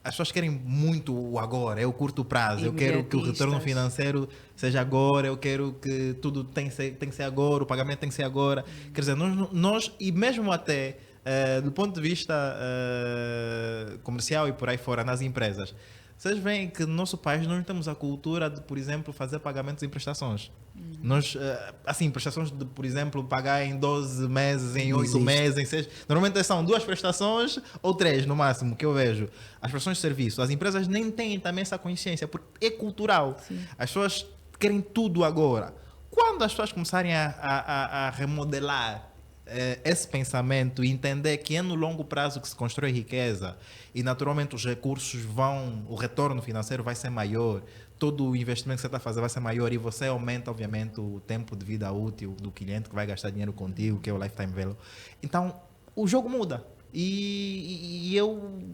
as pessoas querem muito o agora, é o curto prazo, eu quero que o retorno financeiro seja agora, eu quero que tudo tem que ser agora, o pagamento tem que ser agora. Quer dizer, nós e mesmo até do ponto de vista comercial e por aí fora, nas empresas, vocês veem que no nosso país nós temos a cultura de, por exemplo, fazer pagamentos em prestações. Nós, assim, prestações de, por exemplo, pagar em 12 meses, em 8 meses, em 6. Normalmente são 2 prestações ou 3 no máximo, que eu vejo. As prestações de serviço. As empresas nem têm também essa consciência, porque é cultural. Sim. As pessoas querem tudo agora. Quando as pessoas começarem a remodelar esse pensamento e entender que é no longo prazo que se constrói riqueza e naturalmente os recursos o retorno financeiro vai ser maior, todo o investimento que você está fazendo vai ser maior e você aumenta obviamente o tempo de vida útil do cliente que vai gastar dinheiro contigo, que é o lifetime value. Então o jogo muda. E eu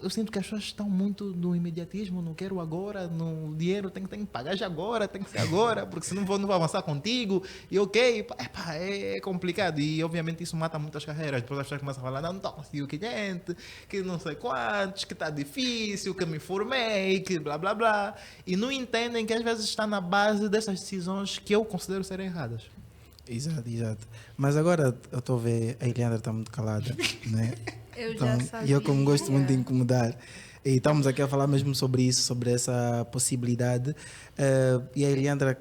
sinto que as pessoas estão muito no imediatismo, não quero agora, no dinheiro tem que pagar já agora, tem que ser agora, porque senão não vou avançar contigo, e ok, é complicado, e obviamente isso mata muitas carreiras, depois as pessoas começam a falar, não estou conseguindo o cliente, que não sei quantos, que está difícil, que me formei, que blá blá blá, e não entendem que às vezes está na base dessas decisões que eu considero serem erradas. Exato, exato. Mas agora eu estou a ver, a Eliandra está muito calada, né? Eu Então, já sabia. e eu como gosto muito de incomodar. E estamos aqui a falar mesmo sobre isso, sobre essa possibilidade. E a Eliandra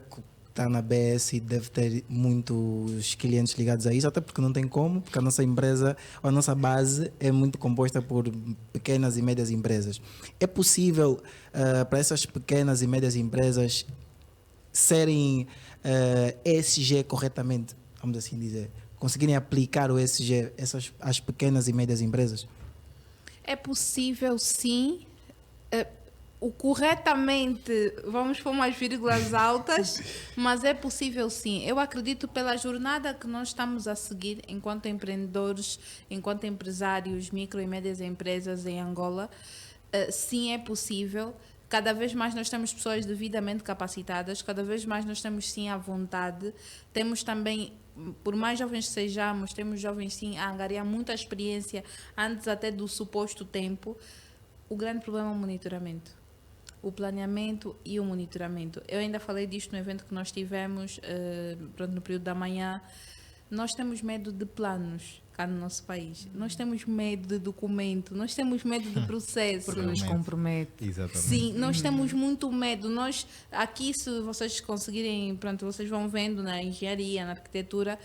está na BS e deve ter muitos clientes ligados a isso, até porque não tem como, porque a nossa empresa, a nossa base é muito composta por pequenas e médias empresas. É possível para essas pequenas e médias empresas serem ESG corretamente, vamos assim dizer, conseguirem aplicar o ESG às pequenas e médias empresas? É possível, sim. O corretamente, vamos pôr umas vírgulas altas, mas é possível, sim. Eu acredito pela jornada que nós estamos a seguir enquanto empreendedores, enquanto empresários, micro e médias empresas em Angola, sim, é possível. Cada vez mais nós temos pessoas devidamente capacitadas, cada vez mais nós temos, sim, a vontade. Temos também, por mais jovens que sejamos, temos jovens, sim, a angariar muita experiência antes até do suposto tempo. O grande problema é o monitoramento. O planeamento e o monitoramento. Eu ainda falei disto no evento que nós tivemos, no período da manhã. Nós temos medo de planos cá no nosso país. Nós temos medo de documento, nós temos medo de processo. Porque nos compromete. Exatamente. Sim, nós temos muito medo. Nós, aqui, se vocês conseguirem, vocês vão vendo na engenharia, na arquitetura,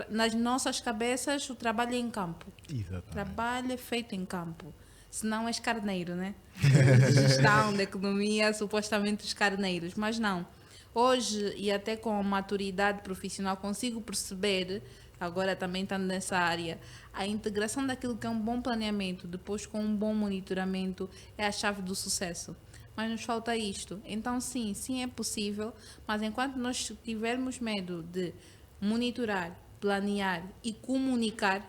nas nossas cabeças o trabalho é em campo. Exatamente. O trabalho é feito em campo. Senão és carneiro, né? De gestão, de economia, supostamente os carneiros. Mas não. Hoje, e até com a maturidade profissional, consigo perceber, agora também estando nessa área, a integração daquilo que é um bom planeamento, depois com um bom monitoramento, é a chave do sucesso. Mas nos falta isto. Então, sim, sim é possível, mas enquanto nós tivermos medo de monitorar, planear e comunicar,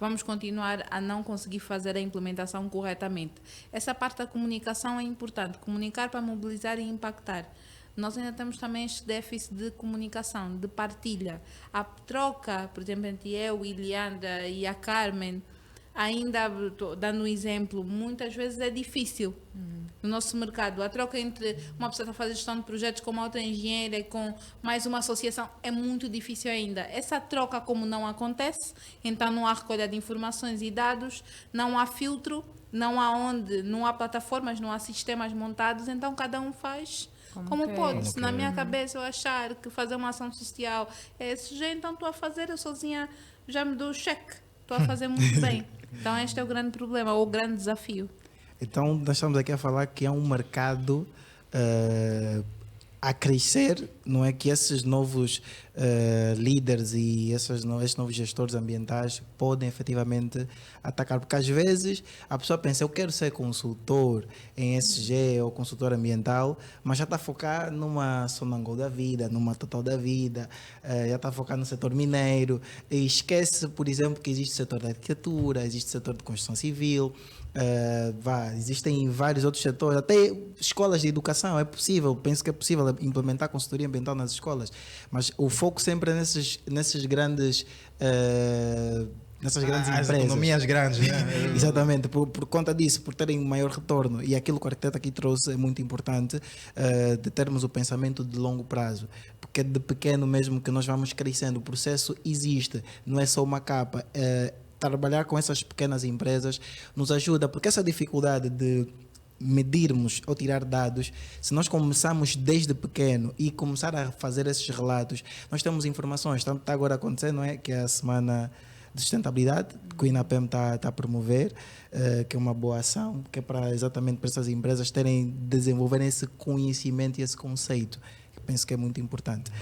vamos continuar a não conseguir fazer a implementação corretamente. Essa parte da comunicação é importante. Comunicar para mobilizar e impactar. Nós ainda temos também este déficit de comunicação, de partilha. A troca, por exemplo, entre eu, Ilianda e a Carmen, ainda dando um exemplo, muitas vezes é difícil no nosso mercado. A troca entre uma pessoa que está a fazer gestão de projetos com uma outra engenheira e com mais uma associação é muito difícil ainda. Essa troca, como não acontece, então não há recolha de informações e dados, não há filtro, não há plataformas, não há sistemas montados, então cada um faz como pode. Se na minha cabeça eu achar que fazer uma ação social é ESG, então estou a fazer, eu sozinha já me dou o cheque. Estou a fazer muito bem. Então este é o grande problema, ou o grande desafio. Então nós estamos aqui a falar que é um mercado a crescer, não é? Que esses novos líderes e esses novos gestores ambientais podem efetivamente atacar, porque às vezes a pessoa pensa, eu quero ser consultor em ESG ou consultor ambiental, mas já está a focar numa Sonangol da vida, numa Total da vida, já está a focar no setor mineiro e esquece, por exemplo, que existe o setor da arquitetura, existe o setor de construção civil, existem vários outros setores, até escolas de educação, é possível, penso que é possível implementar consultoria ambiental nas escolas, mas o foco sempre é nesses grandes nessas grandes As empresas. economias grandes, né? Exatamente, por conta disso, por terem maior retorno. E aquilo que o arquiteto aqui trouxe é muito importante, de termos o pensamento de longo prazo. Porque é de pequeno mesmo que nós vamos crescendo. O processo existe, não é só uma capa. Trabalhar com essas pequenas empresas nos ajuda, porque essa dificuldade de medirmos ou tirar dados, se nós começarmos desde pequeno e começar a fazer esses relatos, nós temos informações. Está agora acontecendo, não é? Que é a semana de sustentabilidade que o INAPEM está a promover, que é uma boa ação, que é para exatamente para essas empresas desenvolverem esse conhecimento e esse conceito, que penso que é muito importante.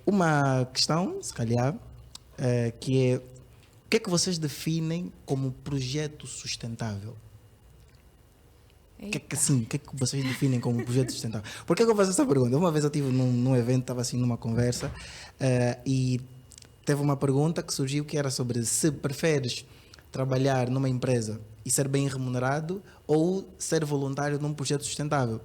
Uma questão, se calhar, que é: o que é que vocês definem como projeto sustentável? O que é que vocês definem como projeto sustentável? Por que eu faço essa pergunta? Uma vez eu estive num evento, estava assim numa conversa, e teve uma pergunta que surgiu que era sobre se preferes trabalhar numa empresa e ser bem remunerado ou ser voluntário num projeto sustentável.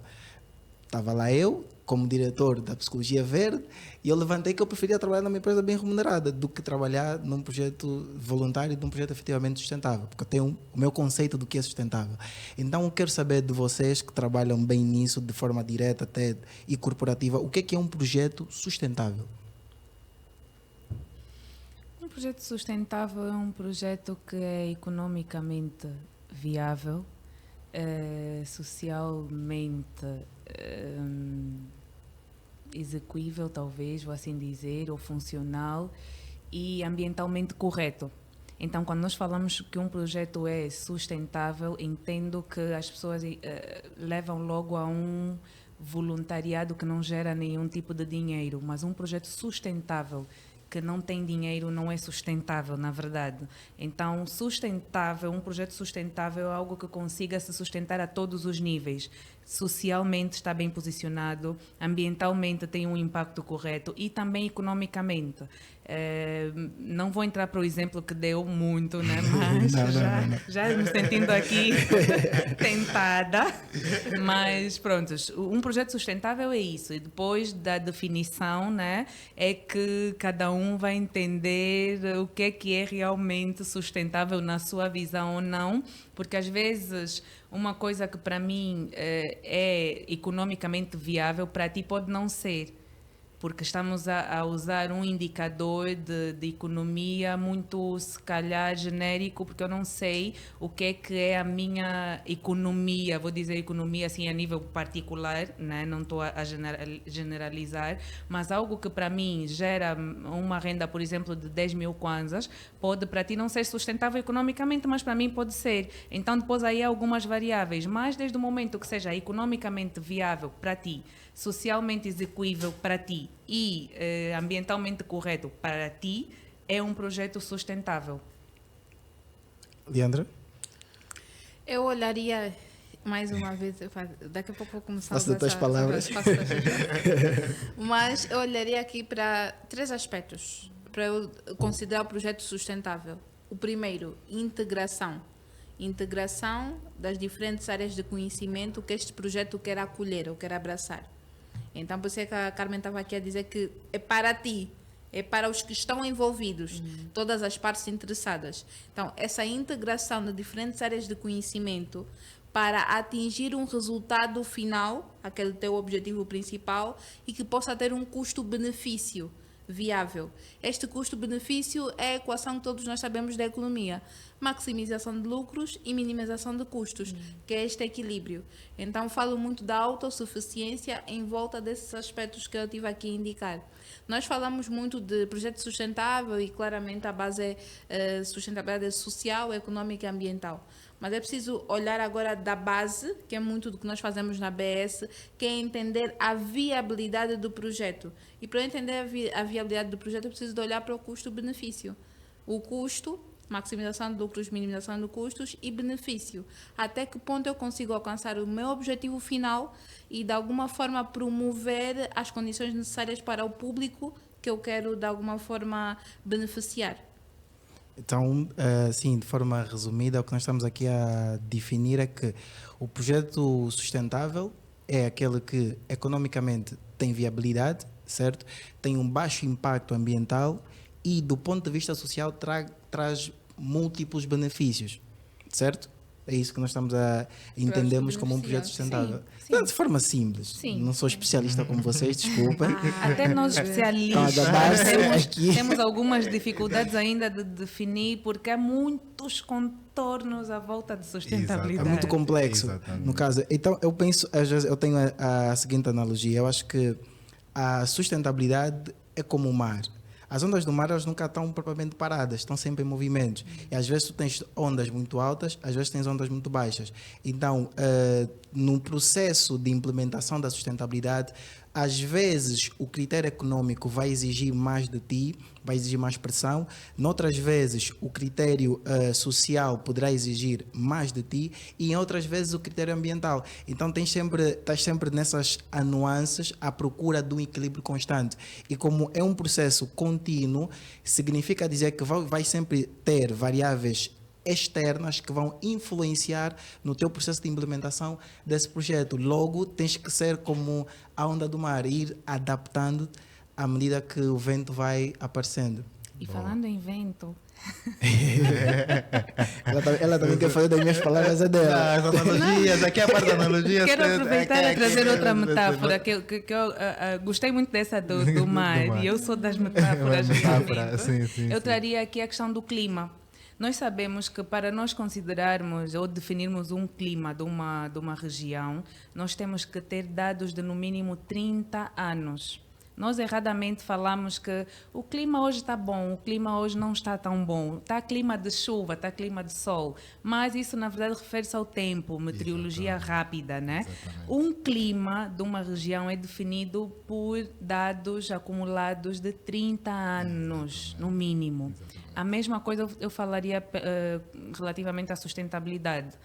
Estava lá eu, como diretor da Psicologia Verde, e eu levantei que eu preferia trabalhar numa empresa bem remunerada do que trabalhar num projeto voluntário, num projeto efetivamente sustentável, porque eu tenho o meu conceito do que é sustentável. Então, eu quero saber de vocês que trabalham bem nisso, de forma direta até e corporativa, o que é um projeto sustentável? projeto sustentável é um projeto que é economicamente viável, socialmente execuível, talvez, vou assim dizer, ou funcional e ambientalmente correto. Então, quando nós falamos que um projeto é sustentável, entendo que as pessoas levam logo a um voluntariado que não gera nenhum tipo de dinheiro, mas um projeto sustentável que não tem dinheiro não é sustentável, na verdade. Então, sustentável, um projeto sustentável é algo que consiga se sustentar a todos os níveis. Socialmente está bem posicionado, ambientalmente tem um impacto correto e também economicamente. Não vou entrar para o exemplo que deu muito, né? Mas já me sentindo aqui tentada. Mas pronto, um projeto sustentável é isso. E depois da definição, né, é que cada um vai entender o que é realmente sustentável na sua visão ou não, porque às vezes uma coisa que para mim é economicamente viável, para ti pode não ser. Porque estamos a usar um indicador de economia muito, se calhar, genérico, porque eu não sei o que é a minha economia, vou dizer economia assim a nível particular, né? Não estou a generalizar, mas algo que para mim gera uma renda, por exemplo, de 10 mil kwanzas, pode para ti não ser sustentável economicamente, mas para mim pode ser. Então depois aí há algumas variáveis, mas desde o momento que seja economicamente viável para ti, socialmente execuível para ti e ambientalmente correto para ti, é um projeto sustentável. Leandra? Eu olharia, mais uma vez, daqui a pouco vou começar a usar das tuas palavras. Mas eu olharia aqui para 3 aspectos, para eu considerar o projeto sustentável. O primeiro, integração. Integração das diferentes áreas de conhecimento que este projeto quer acolher ou quer abraçar. Então, por isso é que a Carmen estava aqui a dizer que é para ti, é para os que estão envolvidos, todas as partes interessadas. Então, essa integração de diferentes áreas de conhecimento para atingir um resultado final, aquele teu objetivo principal, e que possa ter um custo-benefício viável. Este custo-benefício é a equação que todos nós sabemos da economia. Maximização de lucros e minimização de custos, que é este equilíbrio. Então, falo muito da autossuficiência em volta desses aspectos que eu tive aqui a indicar. Nós falamos muito de projeto sustentável e, claramente, a base é sustentabilidade social, econômica e ambiental. Mas é preciso olhar agora da base, que é muito do que nós fazemos na BS, que é entender a viabilidade do projeto. E para eu entender a viabilidade do projeto, eu preciso de olhar para o custo-benefício. O custo, maximização de lucros, minimização de custos e benefício. Até que ponto eu consigo alcançar o meu objetivo final e, de alguma forma, promover as condições necessárias para o público que eu quero, de alguma forma, beneficiar. Então, sim, de forma resumida, o que nós estamos aqui a definir é que o projeto sustentável é aquele que economicamente tem viabilidade, certo? Tem um baixo impacto ambiental e, do ponto de vista social, traz múltiplos benefícios, certo? É isso que nós estamos a entendermos como um projeto sustentável. Sim. De forma simples. Sim. Não sou especialista como vocês, desculpem. Até nós especialistas temos algumas dificuldades ainda de definir, porque há muitos contornos à volta de sustentabilidade. É muito complexo. Exatamente. No caso, então eu penso, às vezes, eu tenho a seguinte analogia. Eu acho que a sustentabilidade é como o mar. As ondas do mar, elas nunca estão propriamente paradas, estão sempre em movimento. E às vezes tu tens ondas muito altas, às vezes tens ondas muito baixas. Então, no processo de implementação da sustentabilidade, às vezes o critério econômico vai exigir mais de ti, vai exigir mais pressão. Noutras vezes o critério social poderá exigir mais de ti e em outras vezes o critério ambiental. Então estás sempre nessas nuances à procura de um equilíbrio constante. E como é um processo contínuo, significa dizer que vai sempre ter variáveis externas que vão influenciar no teu processo de implementação desse projeto. Logo, tens que ser como a onda do mar, ir adaptando à medida que o vento vai aparecendo. E falando em vento, Ela também não quer fazer das minhas palavras, é dela. As analogias, aqui é a parte da analogia. Quero aproveitar aqui, e trazer outra aqui, metáfora, que eu gostei muito dessa do mar, Do mar. e eu sou das metáforas. Metáfora, realmente. sim, Eu sim. traria aqui a questão do clima. Nós sabemos que para nós considerarmos ou definirmos um clima de uma região, nós temos que ter dados de no mínimo 30 anos. Nós erradamente falamos que o clima hoje está bom, o clima hoje não está tão bom. Está clima de chuva, está clima de sol. Mas isso, na verdade, refere-se ao tempo, meteorologia rápida, né? Exatamente. Um clima de uma região é definido por dados acumulados de 30 anos, no mínimo. A mesma coisa eu falaria relativamente à sustentabilidade.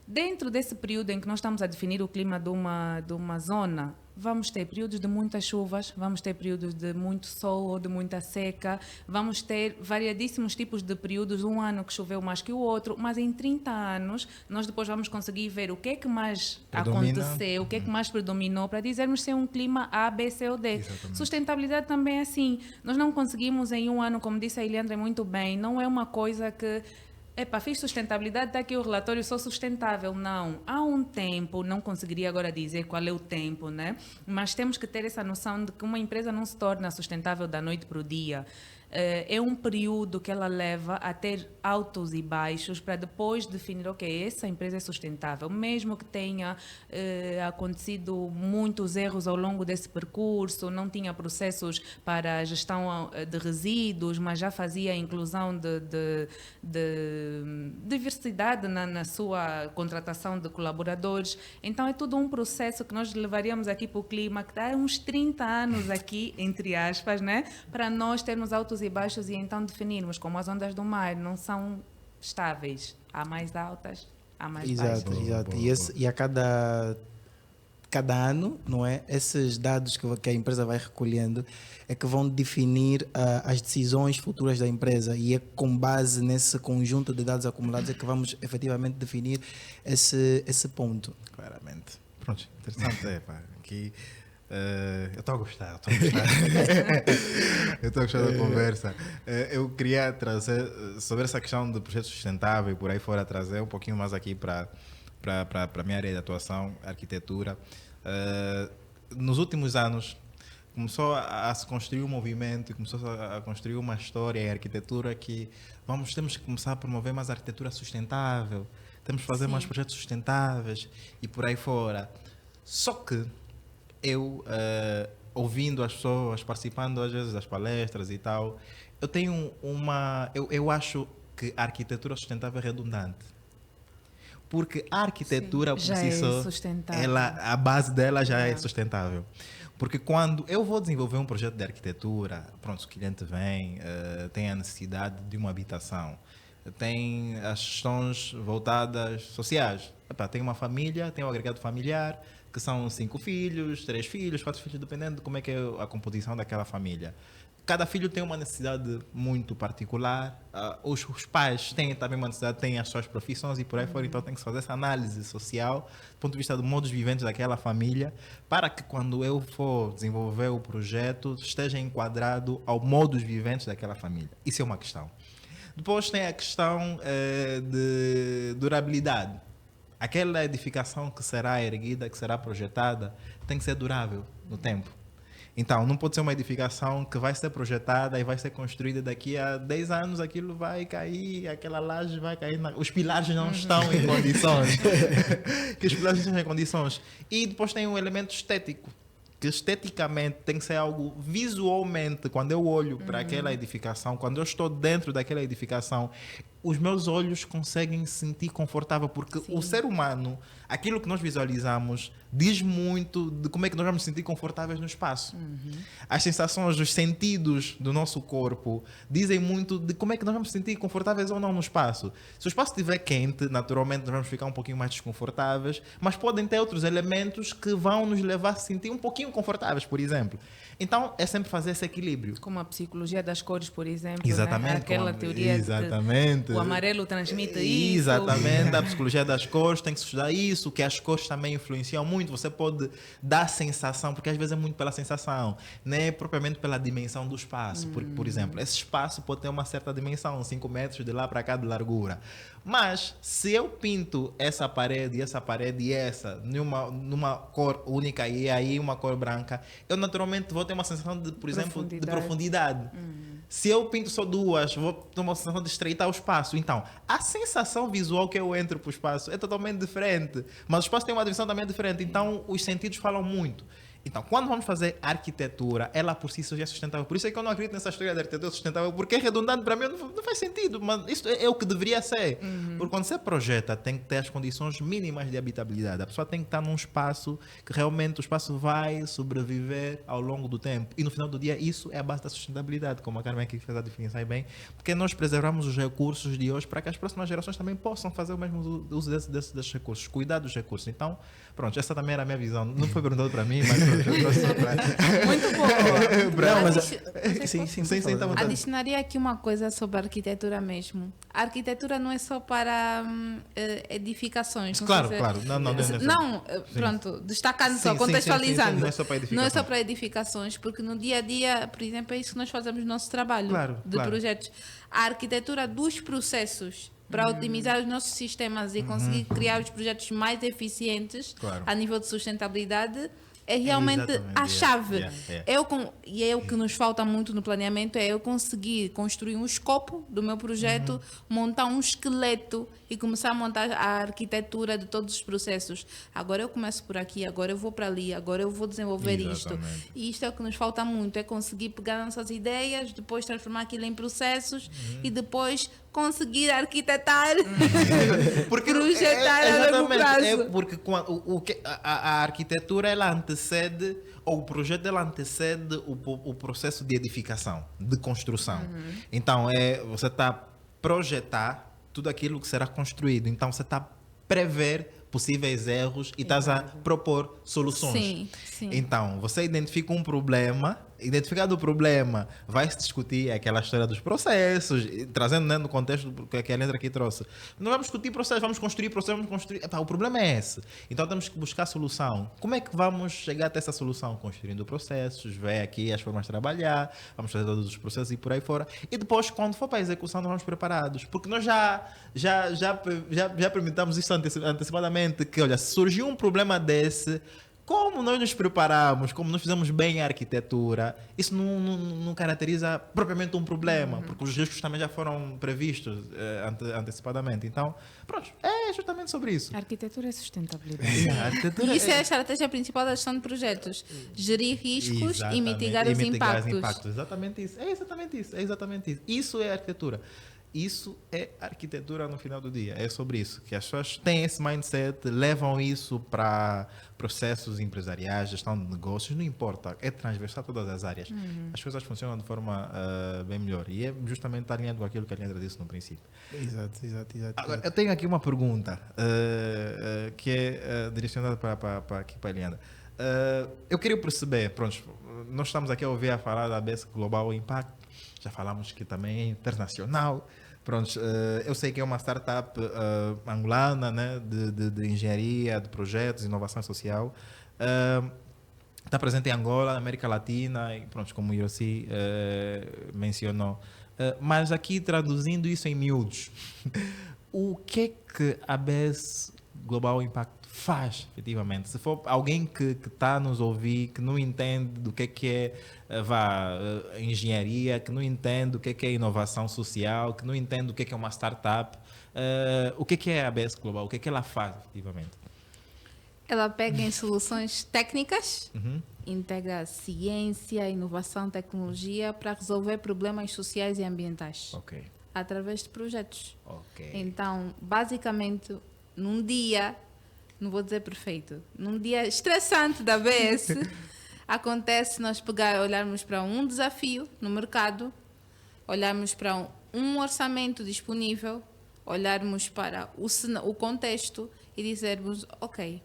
Dentro desse período em que nós estamos a definir o clima de uma zona, vamos ter períodos de muitas chuvas, vamos ter períodos de muito sol ou de muita seca, vamos ter variadíssimos tipos de períodos, um ano que choveu mais que o outro, mas em 30 anos nós depois vamos conseguir ver o que é que mais Predomina. aconteceu, o que é que mais predominou para dizermos se é um clima A, B, C ou D. Exatamente. Sustentabilidade também é assim. Nós não conseguimos em um ano, como disse a Eliandra muito bem, não é uma coisa que epa, fiz sustentabilidade, está aqui o relatório, sou sustentável. Não. Há um tempo, não conseguiria agora dizer qual é o tempo, né? Mas temos que ter essa noção de que uma empresa não se torna sustentável da noite para o dia. É um período que ela leva a ter altos e baixos para depois definir, ok, essa empresa é sustentável, mesmo que tenha acontecido muitos erros ao longo desse percurso, não tinha processos para a gestão de resíduos, mas já fazia a inclusão de diversidade na sua contratação de colaboradores. Então é tudo um processo que nós levaríamos aqui para o clima, que dá uns 30 anos aqui, entre aspas, né? Para nós termos altos e baixos e então definirmos como as ondas do mar não são estáveis. Há mais altas, há mais Exato, baixas. exato. Boa, E a cada ano, não é? Esses dados que a empresa vai recolhendo é que vão definir as decisões futuras da empresa, e é com base nesse conjunto de dados acumulados é que vamos efetivamente definir esse ponto. Claramente. Pronto, interessante. Pá, aqui, eu estou a gostar, eu estou a gostar. Eu estou a gostar da conversa. Eu queria trazer, sobre essa questão do projeto sustentável e por aí fora, trazer um pouquinho mais aqui para a minha área de atuação, arquitetura. Nos últimos anos, começou a se construir um movimento e começou a construir uma história em arquitetura que temos que começar a promover mais arquitetura sustentável, temos que fazer Sim. mais projetos sustentáveis e por aí fora. Só que eu, ouvindo as pessoas, participando às vezes das palestras e tal, eu tenho eu acho que a arquitetura sustentável é redundante. Porque a arquitetura por Já si é só, sustentável. a base dela já é É. sustentável. Porque quando eu vou desenvolver um projeto de arquitetura, pronto, o cliente vem, tem a necessidade de uma habitação, tem as questões voltadas sociais. Epá, tem uma família, tem um agregado familiar, que são 5 filhos, 3 filhos, 4 filhos, dependendo de como é que é a composição daquela família. Cada filho tem uma necessidade muito particular. Os pais têm também uma necessidade, têm as suas profissões e por aí fora. Então tem que se fazer essa análise social, do ponto de vista do modos viventes daquela família, para que quando eu for desenvolver o projeto esteja enquadrado ao modos viventes daquela família. Isso é uma questão. Depois tem a questão de durabilidade. Aquela edificação que será erguida, que será projetada, tem que ser durável no tempo. Então, não pode ser uma edificação que vai ser projetada e vai ser construída daqui a 10 anos, aquilo vai cair, aquela laje vai cair, os pilares não estão em condições. Que os pilares não estão em condições. E depois tem um elemento estético, que esteticamente tem que ser algo visualmente, quando eu olho para aquela edificação, quando eu estou dentro daquela edificação, os meus olhos conseguem se sentir confortável, porque o ser humano, aquilo que nós visualizamos, diz muito de como é que nós vamos nos sentir confortáveis no espaço. As sensações, os sentidos do nosso corpo dizem muito de como é que nós vamos nos sentir confortáveis ou não no espaço. Se o espaço estiver quente, naturalmente nós vamos ficar um pouquinho mais desconfortáveis, mas podem ter outros elementos que vão nos levar a se sentir um pouquinho confortáveis, por exemplo. Então, é sempre fazer esse equilíbrio. Como a psicologia das cores, por exemplo. Exatamente. Né? Aquela teoria exatamente. de o amarelo transmite isso. Exatamente. A psicologia das cores tem que se estudar isso, que as cores também influenciam muito. Você pode dar sensação, porque às vezes é muito pela sensação, não é propriamente pela dimensão do espaço. Porque, por exemplo, esse espaço pode ter uma certa dimensão, 5 metros de lá para cá de largura. Mas, se eu pinto essa parede e essa numa cor única e aí uma cor branca, eu naturalmente vou ter uma sensação de, por exemplo, de profundidade. Se eu pinto só duas, vou ter uma sensação de estreitar o espaço. Então, a sensação visual que eu entro para o espaço é totalmente diferente. Mas o espaço tem uma dimensão também diferente. Então, os sentidos falam muito. Então, quando vamos fazer arquitetura, ela por si só já é sustentável. Por isso é que eu não acredito nessa história de arquitetura sustentável, porque é redundante para mim, não faz sentido. Mas isso é o que deveria ser. Porque quando você projeta, tem que ter as condições mínimas de habitabilidade. A pessoa tem que estar num espaço que realmente o espaço vai sobreviver ao longo do tempo. E no final do dia, isso é a base da sustentabilidade, como a Carmen aqui fez a definição aí bem, porque nós preservamos os recursos de hoje para que as próximas gerações também possam fazer o mesmo uso desses recursos, cuidar dos recursos. Então, pronto, essa também era a minha visão. Não foi perguntado para mim, mas Muito bom. Não, mas, sim, tá à vontade. Adicionaria aqui uma coisa sobre a arquitetura mesmo. A arquitetura não é só para edificações. Claro. Não, pronto, destacando só, Sim, contextualizando. não é só para edificações. Não é só para edificações, porque no dia a dia, por exemplo, é isso que nós fazemos no nosso trabalho de projetos. A arquitetura dos processos para otimizar os nossos sistemas e conseguir criar os projetos mais eficientes a nível de sustentabilidade é realmente a chave. E é o que nos falta muito no planeamento, é eu conseguir construir um escopo do meu projeto, montar um esqueleto e começar a montar a arquitetura de todos os processos. Agora eu começo por aqui, agora eu vou para ali, agora eu vou desenvolver isto. E isto é o que nos falta muito, é conseguir pegar nossas ideias, depois transformar aquilo em processos e depois conseguir arquitetar, projetar a longo prazo. É porque a arquitetura ela antecede, ou o projeto ela antecede o processo de edificação, de construção. Então, você está a projetar tudo aquilo que será construído. Então, você está a prever possíveis erros e estás a propor soluções. Sim. Então, você identifica um problema, identificado o problema, vai se discutir aquela história dos processos, trazendo, né, no contexto que a Leandra aqui trouxe. Não vamos discutir processos, vamos construir processos, vamos construir. Epá, o problema é esse. Então temos que buscar solução. Como é que vamos chegar até essa solução? Construindo processos, ver aqui as formas de trabalhar, vamos fazer todos os processos e por aí fora. E depois, quando for para a execução, nós vamos preparados. Porque nós já permitamos isso antecipadamente, que, olha, se surgiu um problema desse, como nós nos preparamos, como nós fizemos bem a arquitetura, isso não caracteriza propriamente um problema, porque os riscos também já foram previstos antecipadamente. Então, pronto, é justamente sobre isso. A arquitetura é sustentabilidade. A arquitetura E isso é a estratégia principal da gestão de projetos. Gerir riscos e mitigar os impactos. Exatamente isso. É exatamente isso. Isso é arquitetura. Isso é arquitetura no final do dia. É sobre isso. Que as pessoas têm esse mindset, levam isso para processos empresariais, gestão de negócios, não importa. É transversal a todas as áreas. As coisas funcionam de forma bem melhor. E é justamente alinhado com aquilo que a Leandra disse no princípio. Exato. Agora, eu tenho aqui uma pergunta que é direcionada para a Leandra. Eu queria perceber, pronto, nós estamos aqui a ouvir a falar da ABS Global Impact, já falamos que também é internacional. Pronto, eu sei que é uma startup angolana, né, de engenharia, de projetos, inovação social. Está presente em Angola, na América Latina, e pronto, como o Yossi mencionou. Mas aqui, traduzindo isso em miúdos, o que é que a ABS Global Impact faz, efetivamente? Se for alguém que está a nos ouvir, que não entende do que é engenharia, que não entende o que é inovação social, que não entende o que é uma startup, o que é a ABS Global? O que é que ela faz, efetivamente? Ela pega em soluções técnicas, integra ciência, inovação, tecnologia para resolver problemas sociais e ambientais. Através de projetos. Então, basicamente, num dia, não vou dizer perfeito, num dia estressante da ABS, acontece nós olharmos para um desafio no mercado, olharmos para um orçamento disponível, olharmos para o contexto e dizermos, ok,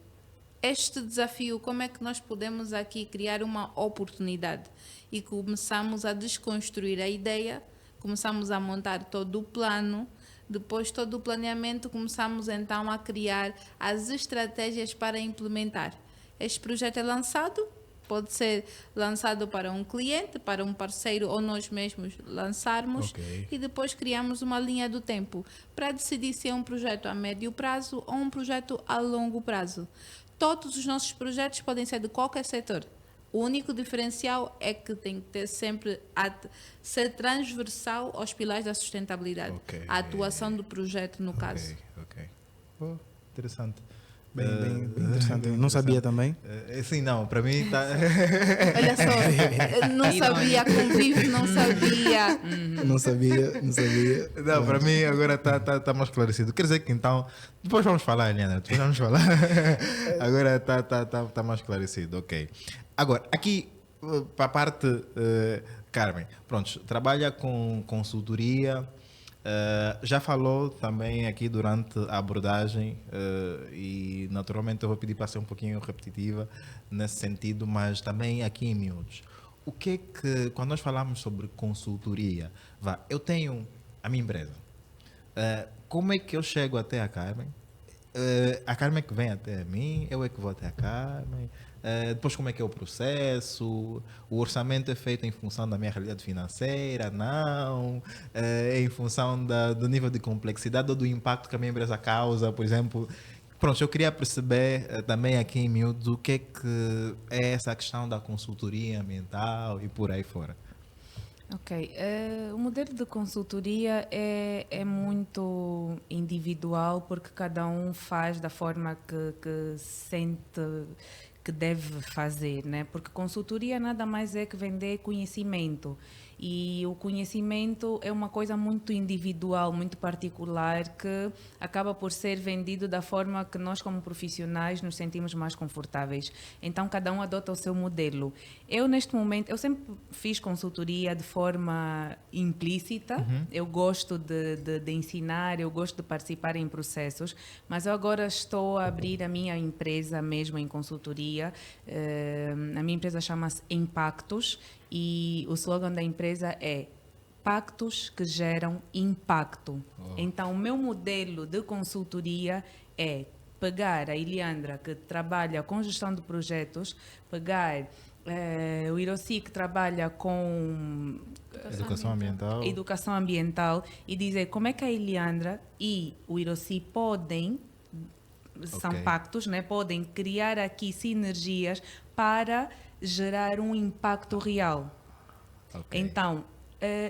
este desafio, como é que nós podemos aqui criar uma oportunidade? E começamos a desconstruir a ideia, começamos a montar todo o plano, depois todo o planeamento, começamos então a criar as estratégias para implementar. Este projeto é lançado, pode ser lançado para um cliente, para um parceiro ou nós mesmos lançarmos, Ok. e depois criamos uma linha do tempo para decidir se é um projeto a médio prazo ou um projeto a longo prazo. Todos os nossos projetos podem ser de qualquer setor. O único diferencial é que tem que ter sempre ser transversal aos pilares da sustentabilidade. Ok. A atuação do projeto, no caso. Ok. Oh, interessante. Bem interessante. Não sabia também. Sim, não, para mim está. Olha só, não sabia, convívio, não sabia. Não sabia. Não, para mim agora tá mais esclarecido. Quer dizer que então. Depois vamos falar, Leandro. Depois vamos falar. Agora tá mais esclarecido, ok. Agora, aqui, para a parte. Carmen, pronto, trabalha com consultoria. Já falou também aqui durante a abordagem e naturalmente eu vou pedir para ser um pouquinho repetitiva nesse sentido, mas também aqui em miúdos. O que é que, quando nós falamos sobre consultoria, eu tenho a minha empresa. Como é que eu chego até a Carmen? A Carmen é que vem até mim, eu é que vou até a Carmen. Depois, como é que é o processo? O orçamento é feito em função da minha realidade financeira? Não? É em função do nível de complexidade ou do impacto que a minha empresa causa? Por exemplo, pronto, eu queria perceber também aqui em miúdos o que é essa questão da consultoria ambiental e por aí fora. Ok. O modelo de consultoria é muito individual porque cada um faz da forma que sente que deve fazer, né? Porque consultoria nada mais é que vender conhecimento. E o conhecimento é uma coisa muito individual, muito particular, que acaba por ser vendido da forma que nós, como profissionais, nos sentimos mais confortáveis. Então, cada um adota o seu modelo. Eu, neste momento, eu sempre fiz consultoria de forma implícita. Eu gosto de ensinar, eu gosto de participar em processos, mas eu agora estou a abrir a minha empresa mesmo em consultoria. A minha empresa chama-se Impactos. E o slogan da empresa é Pactos que geram impacto. Então, o meu modelo de consultoria é pegar a Eliandra, que trabalha com gestão de projetos, pegar o Hiroshi, que trabalha com educação ambiental, e dizer como é que a Eliandra e o Hiroshi podem, são pactos, né? Podem criar aqui sinergias para gerar um impacto real. Então,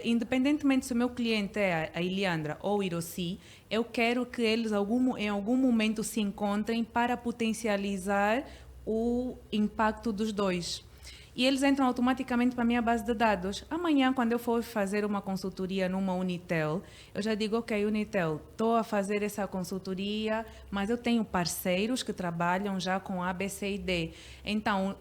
independentemente se o meu cliente é a Eliandra ou o Hiroshi, eu quero que eles em algum momento se encontrem para potencializar o impacto dos dois. E eles entram automaticamente para a minha base de dados. Amanhã, quando eu for fazer uma consultoria numa Unitel, eu já digo, ok, Unitel, estou a fazer essa consultoria, mas eu tenho parceiros que trabalham já com A, B, C e D. Então,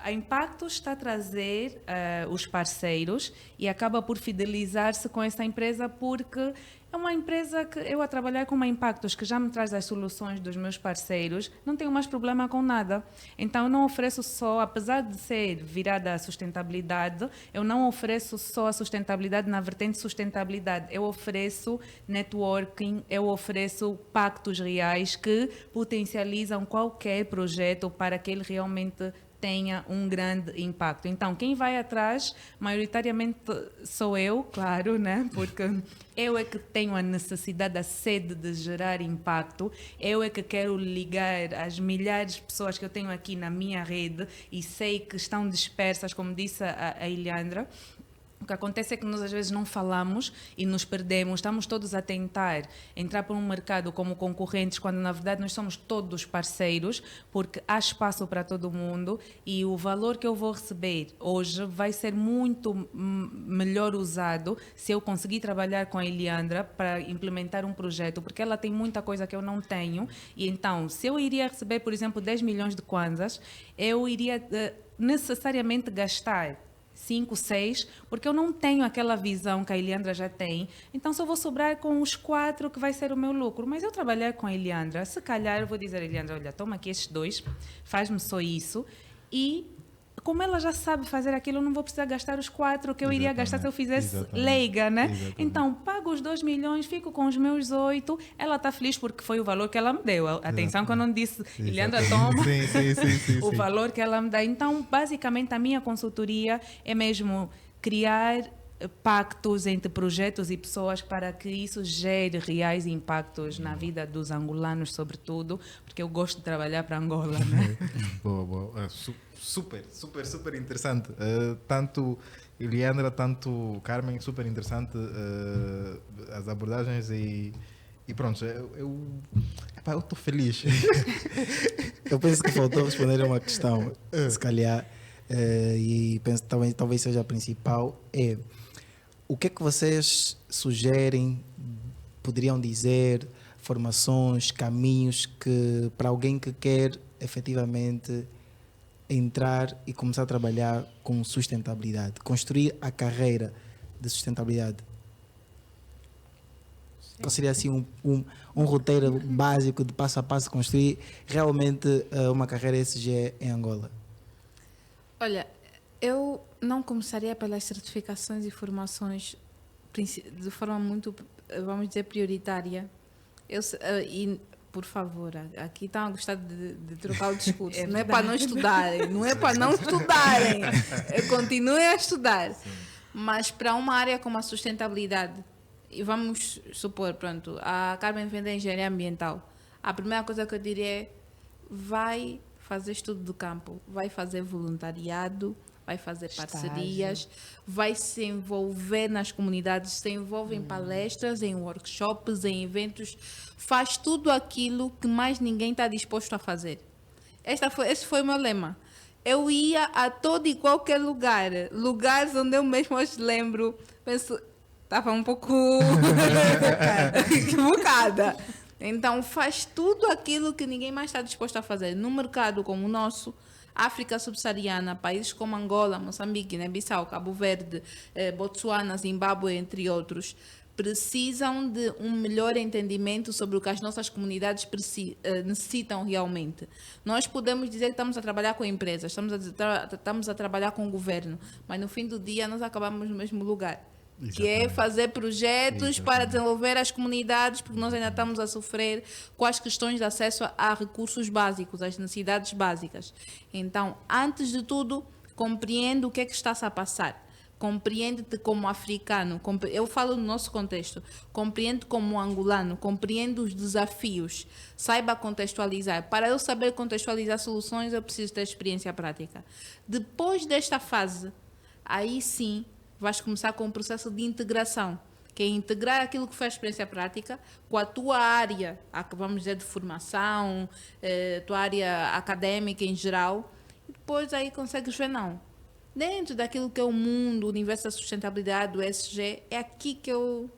a Impactos está a trazer os parceiros e acaba por fidelizar-se com essa empresa porque é uma empresa que eu, a trabalhar com uma Impactos, que já me traz as soluções dos meus parceiros, não tenho mais problema com nada. Então, eu não ofereço só, apesar de ser virada à sustentabilidade, eu não ofereço só a sustentabilidade na vertente de sustentabilidade. Eu ofereço networking, eu ofereço pactos reais que potencializam qualquer projeto para que ele realmente tenha um grande impacto. Então, quem vai atrás, maioritariamente sou eu, claro, né? Porque eu é que tenho a necessidade, a sede de gerar impacto, eu é que quero ligar as milhares de pessoas que eu tenho aqui na minha rede e sei que estão dispersas, como disse a Eliandra. O que acontece é que nós às vezes não falamos e nos perdemos, estamos todos a tentar entrar para um mercado como concorrentes, quando na verdade nós somos todos parceiros, porque há espaço para todo mundo e o valor que eu vou receber hoje vai ser muito melhor usado se eu conseguir trabalhar com a Eliandra para implementar um projeto, porque ela tem muita coisa que eu não tenho, e então se eu iria receber, por exemplo, 10 milhões de kwanzas, eu iria necessariamente gastar 10 milhões de kwanzas, 10 milhões de kwanzas 5, 6, porque eu não tenho aquela visão que a Eliandra já tem. Então, só vou sobrar com os 4 que vai ser o meu lucro. Mas eu trabalhar com a Eliandra, se calhar eu vou dizer a Eliandra, olha, toma aqui estes 2, faz-me só isso. E como ela já sabe fazer aquilo, eu não vou precisar gastar os 4 que eu iria gastar se eu fizesse leiga, né? Exatamente. Então, pago os 2 milhões, fico com os meus 8. Ela está feliz porque foi o valor que ela me deu. Atenção que eu não disse, Eliandra, toma o valor que ela me dá. Então, basicamente, a minha consultoria é mesmo criar pactos entre projetos e pessoas para que isso gere reais impactos na vida dos angolanos, sobretudo, porque eu gosto de trabalhar para Angola, né? Boa, boa. Super interessante. Tanto Eliandra, tanto Carmen, super interessante as abordagens e pronto, eu estou feliz. Eu penso que faltou responder a uma questão, se calhar, e penso que talvez seja a principal, é o que é que vocês sugerem, poderiam dizer, formações, caminhos que para alguém que quer efetivamente entrar e começar a trabalhar com sustentabilidade, construir a carreira de sustentabilidade? Qual seria assim um roteiro básico de passo a passo construir realmente uma carreira ESG em Angola? Olha, eu não começaria pelas certificações e formações de forma muito, vamos dizer, prioritária. E, por favor, aqui estão a gostar de trocar o discurso. Não é para não estudarem, não é para não estudarem. Continuem a estudar. Sim. Mas para uma área como a sustentabilidade, e vamos supor, pronto, a Carmen vem da engenharia ambiental. A primeira coisa que eu diria é: vai fazer estudo do campo, vai fazer voluntariado, vai fazer parcerias, vai se envolver nas comunidades, se envolve em palestras, em workshops, em eventos, faz tudo aquilo que mais ninguém está disposto a fazer. Esse foi o meu lema. Eu ia a todo e qualquer lugar, lugares onde eu mesmo hoje lembro, penso, estava um pouco equivocada. Então, faz tudo aquilo que ninguém mais está disposto a fazer. Num mercado como o nosso, África subsaariana, países como Angola, Moçambique, Guiné-Bissau, Cabo Verde, Botsuana, Zimbábue, entre outros, precisam de um melhor entendimento sobre o que as nossas comunidades necessitam realmente. Nós podemos dizer que estamos a trabalhar com empresas, estamos a trabalhar com o governo, mas no fim do dia nós acabamos no mesmo lugar. Exatamente. Que é fazer projetos para desenvolver as comunidades, porque nós ainda estamos a sofrer com as questões de acesso a recursos básicos, às necessidades básicas. Então, antes de tudo, compreende o que é que está-se a passar. Compreende-te como africano, eu falo no nosso contexto, compreende como angolano, compreende os desafios, saiba contextualizar. Para eu saber contextualizar soluções, eu preciso ter experiência prática. Depois desta fase, aí sim, vais começar com um processo de integração, que é integrar aquilo que foi a experiência prática com a tua área, vamos dizer, de formação, tua área académica em geral, e depois aí consegues ver, não. Dentro daquilo que é o mundo, o universo da sustentabilidade, do ESG, é aqui que eu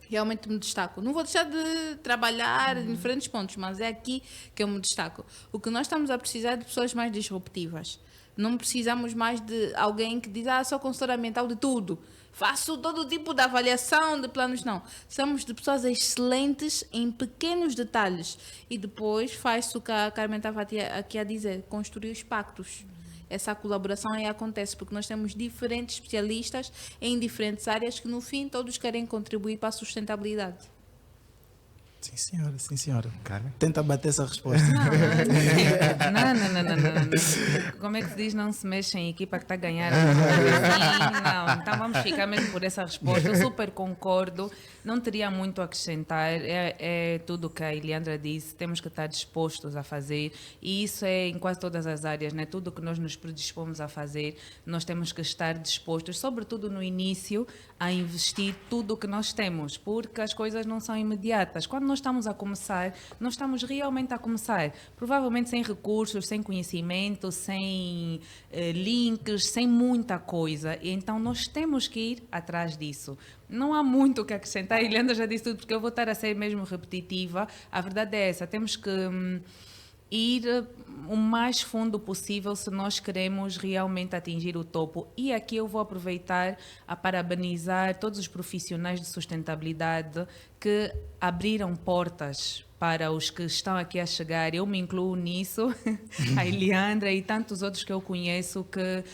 realmente me destaco. Não vou deixar de trabalhar em diferentes pontos, mas é aqui que eu me destaco. O que nós estamos a precisar é de pessoas mais disruptivas. Não precisamos mais de alguém que diz, sou consultora ambiental de tudo, faço todo tipo de avaliação de planos. Não, somos de pessoas excelentes em pequenos detalhes e depois faz-se o que a Carmen estava aqui a dizer, construir os pactos. Essa colaboração aí acontece porque nós temos diferentes especialistas em diferentes áreas que no fim todos querem contribuir para a sustentabilidade. Sim, senhora, sim, senhora. Carmen? Tenta bater essa resposta. Não. Como é que se diz? Não se mexe em equipa que está a ganhar. Não, então vamos ficar mesmo por essa resposta. Eu super concordo. Não teria muito a acrescentar. É tudo o que a Eliandra disse. Temos que estar dispostos a fazer. E isso é em quase todas as áreas, né? Tudo o que nós nos predispomos a fazer, nós temos que estar dispostos, sobretudo no início, a investir tudo o que nós temos, porque as coisas não são imediatas. Quando nós estamos a começar, nós estamos realmente a começar, provavelmente sem recursos, sem conhecimento, sem links, sem muita coisa. E então nós temos que ir atrás disso. Não há muito o que acrescentar. A Eliandra já disse tudo, porque eu vou estar a ser mesmo repetitiva. A verdade é essa, temos que ir o mais fundo possível se nós queremos realmente atingir o topo. E aqui eu vou aproveitar a parabenizar todos os profissionais de sustentabilidade que abriram portas para os que estão aqui a chegar. Eu me incluo nisso, a Eliandra e tantos outros que eu conheço que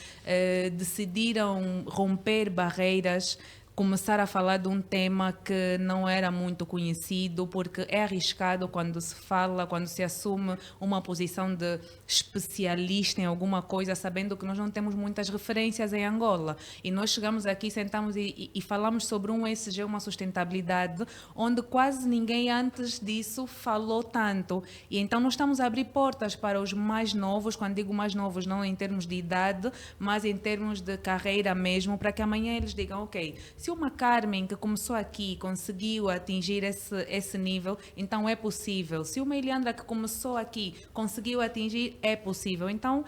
decidiram romper barreiras, começar a falar de um tema que não era muito conhecido, porque é arriscado quando se fala, quando se assume uma posição de especialista em alguma coisa, sabendo que nós não temos muitas referências em Angola. E nós chegamos aqui, sentamos e falamos sobre um ESG, uma sustentabilidade, onde quase ninguém antes disso falou tanto. E então nós estamos a abrir portas para os mais novos, quando digo mais novos, não em termos de idade, mas em termos de carreira mesmo, para que amanhã eles digam, ok, se uma Carmen que começou aqui conseguiu atingir esse nível, então é possível. Se uma Eliandra que começou aqui conseguiu atingir, é possível. Então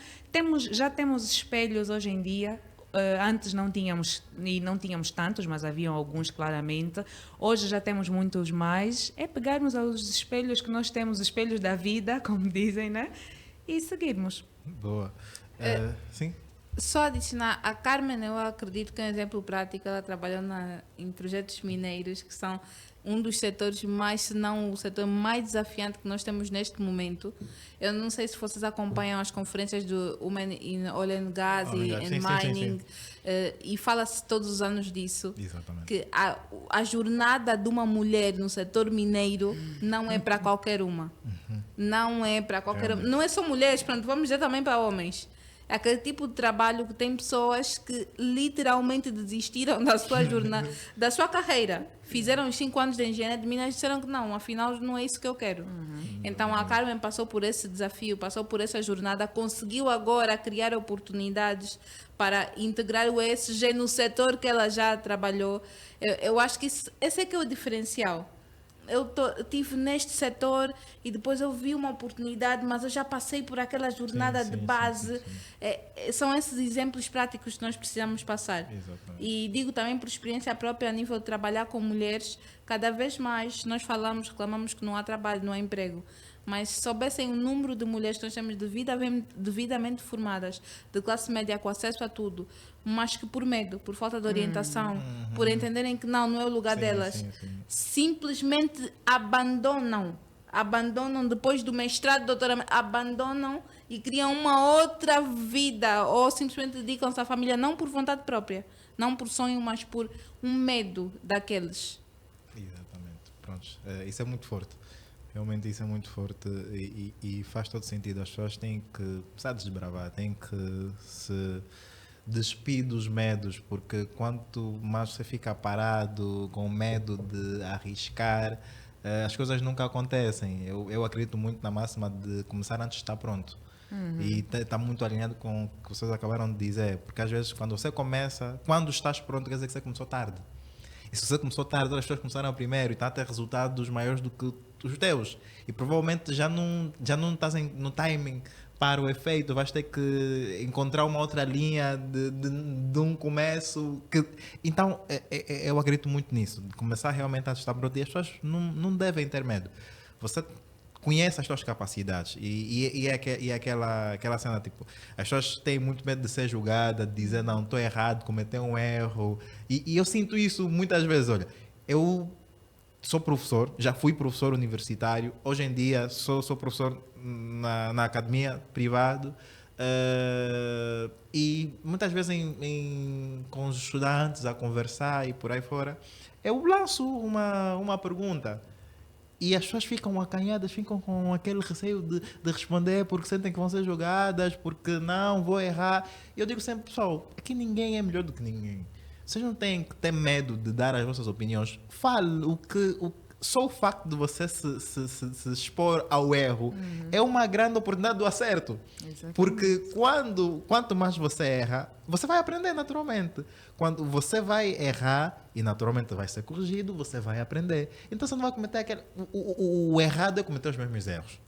já temos espelhos hoje em dia. Antes não tínhamos, e não tínhamos tantos, mas haviam alguns claramente. Hoje já temos muitos mais. É pegarmos os espelhos que nós temos, os espelhos da vida, como dizem, né? E seguirmos. Boa. Sim? Só adicionar, a Carmen, eu acredito que é um exemplo prático. Ela trabalhou em projetos mineiros, que são um dos setores mais, se não o setor mais desafiante que nós temos neste momento. Eu não sei se vocês acompanham as conferências do Women in Oil and Gas e sim, Mining, sim. E fala-se todos os anos disso. Exatamente. Que a jornada de uma mulher no setor mineiro não é para qualquer uma. Não é para qualquer uma. Não é só mulheres, pronto, vamos dizer também para homens. É aquele tipo de trabalho que tem pessoas que literalmente desistiram da sua jornada, da sua carreira. Fizeram os 5 anos de engenharia de minas e disseram que não, afinal não é isso que eu quero. Então a Carmen passou por esse desafio, passou por essa jornada, conseguiu agora criar oportunidades para integrar o ESG no setor que ela já trabalhou. Eu acho que esse é que é o diferencial. Eu estive neste setor e depois eu vi uma oportunidade, mas eu já passei por aquela jornada de base. São esses exemplos práticos que nós precisamos passar. Exatamente. E digo também por experiência própria, a nível de trabalhar com mulheres, cada vez mais nós reclamamos que não há trabalho, não há emprego. Mas se soubessem o número de mulheres que nós temos devidamente formadas, de classe média com acesso a tudo, mas que por medo, por falta de orientação, por entenderem que não é o lugar delas, simplesmente abandonam depois do mestrado, doutoramento, abandonam e criam uma outra vida, ou simplesmente dedicam-se à família, não por vontade própria, não por sonho, mas por um medo daqueles. Exatamente. Pronto. Isso é muito forte. Realmente isso é muito forte e faz todo sentido. As pessoas têm que precisar desbravar, têm que se despir dos medos, porque quanto mais você fica parado com medo de arriscar, as coisas nunca acontecem. Eu acredito muito na máxima de começar antes de estar pronto. E está muito alinhado com o que vocês acabaram de dizer, porque às vezes quando você começa, quando estás pronto, quer dizer que você começou tarde. E se você começou tarde, as pessoas começaram primeiro e está a ter resultados maiores do que os teus. E provavelmente já não estás no timing para o efeito, vais ter que encontrar uma outra linha de um começo. Então, eu acredito muito nisso, de começar realmente a estar pronto. E as pessoas não devem ter medo. Você conhece as suas capacidades e é aquela cena, tipo, as pessoas têm muito medo de ser julgada, de dizer, não, estou errado, cometer um erro. E eu sinto isso muitas vezes. Olha, eu sou professor, já fui professor universitário, hoje em dia sou professor na academia privado, e muitas vezes com os estudantes a conversar e por aí fora, eu lanço uma pergunta e as pessoas ficam acanhadas, ficam com aquele receio de responder porque sentem que vão ser julgadas, porque não, vou errar. E eu digo sempre, pessoal, aqui ninguém é melhor do que ninguém. Vocês não têm que ter medo de dar as vossas opiniões. Fale só o facto de você se expor ao erro é uma grande oportunidade do acerto. Exatamente. Porque quanto mais você erra, você vai aprender naturalmente. Quando você vai errar e naturalmente vai ser corrigido, você vai aprender. Então você não vai cometer aquele... O errado é cometer os mesmos erros.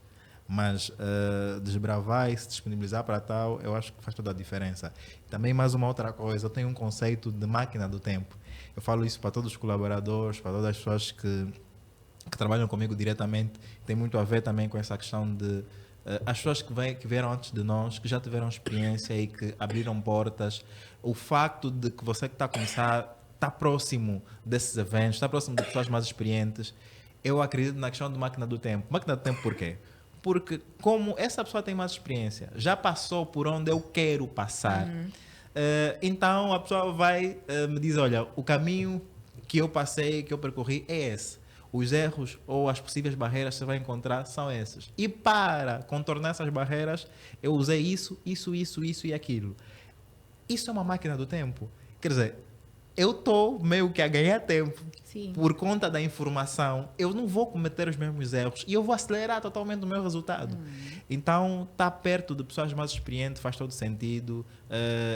Mas desbravar e se disponibilizar para tal, eu acho que faz toda a diferença. Também mais uma outra coisa, eu tenho um conceito de máquina do tempo. Eu falo isso para todos os colaboradores, para todas as pessoas que trabalham comigo diretamente. Tem muito a ver também com essa questão de as pessoas que vieram antes de nós, que já tiveram experiência e que abriram portas, o facto de que você que está a começar está próximo desses eventos, está próximo de pessoas mais experientes, eu acredito na questão de máquina do tempo. Máquina do tempo por quê? Porque como essa pessoa tem mais experiência, já passou por onde eu quero passar, então a pessoa vai me dizer, olha, o caminho que eu passei, que eu percorri é esse. Os erros ou as possíveis barreiras que você vai encontrar são esses. E para contornar essas barreiras, eu usei isso e aquilo. Isso é uma máquina do tempo. Quer dizer, eu estou meio que a ganhar tempo. Sim. Por conta da informação, eu não vou cometer os mesmos erros e eu vou acelerar totalmente o meu resultado. Então, estar perto de pessoas mais experientes faz todo sentido,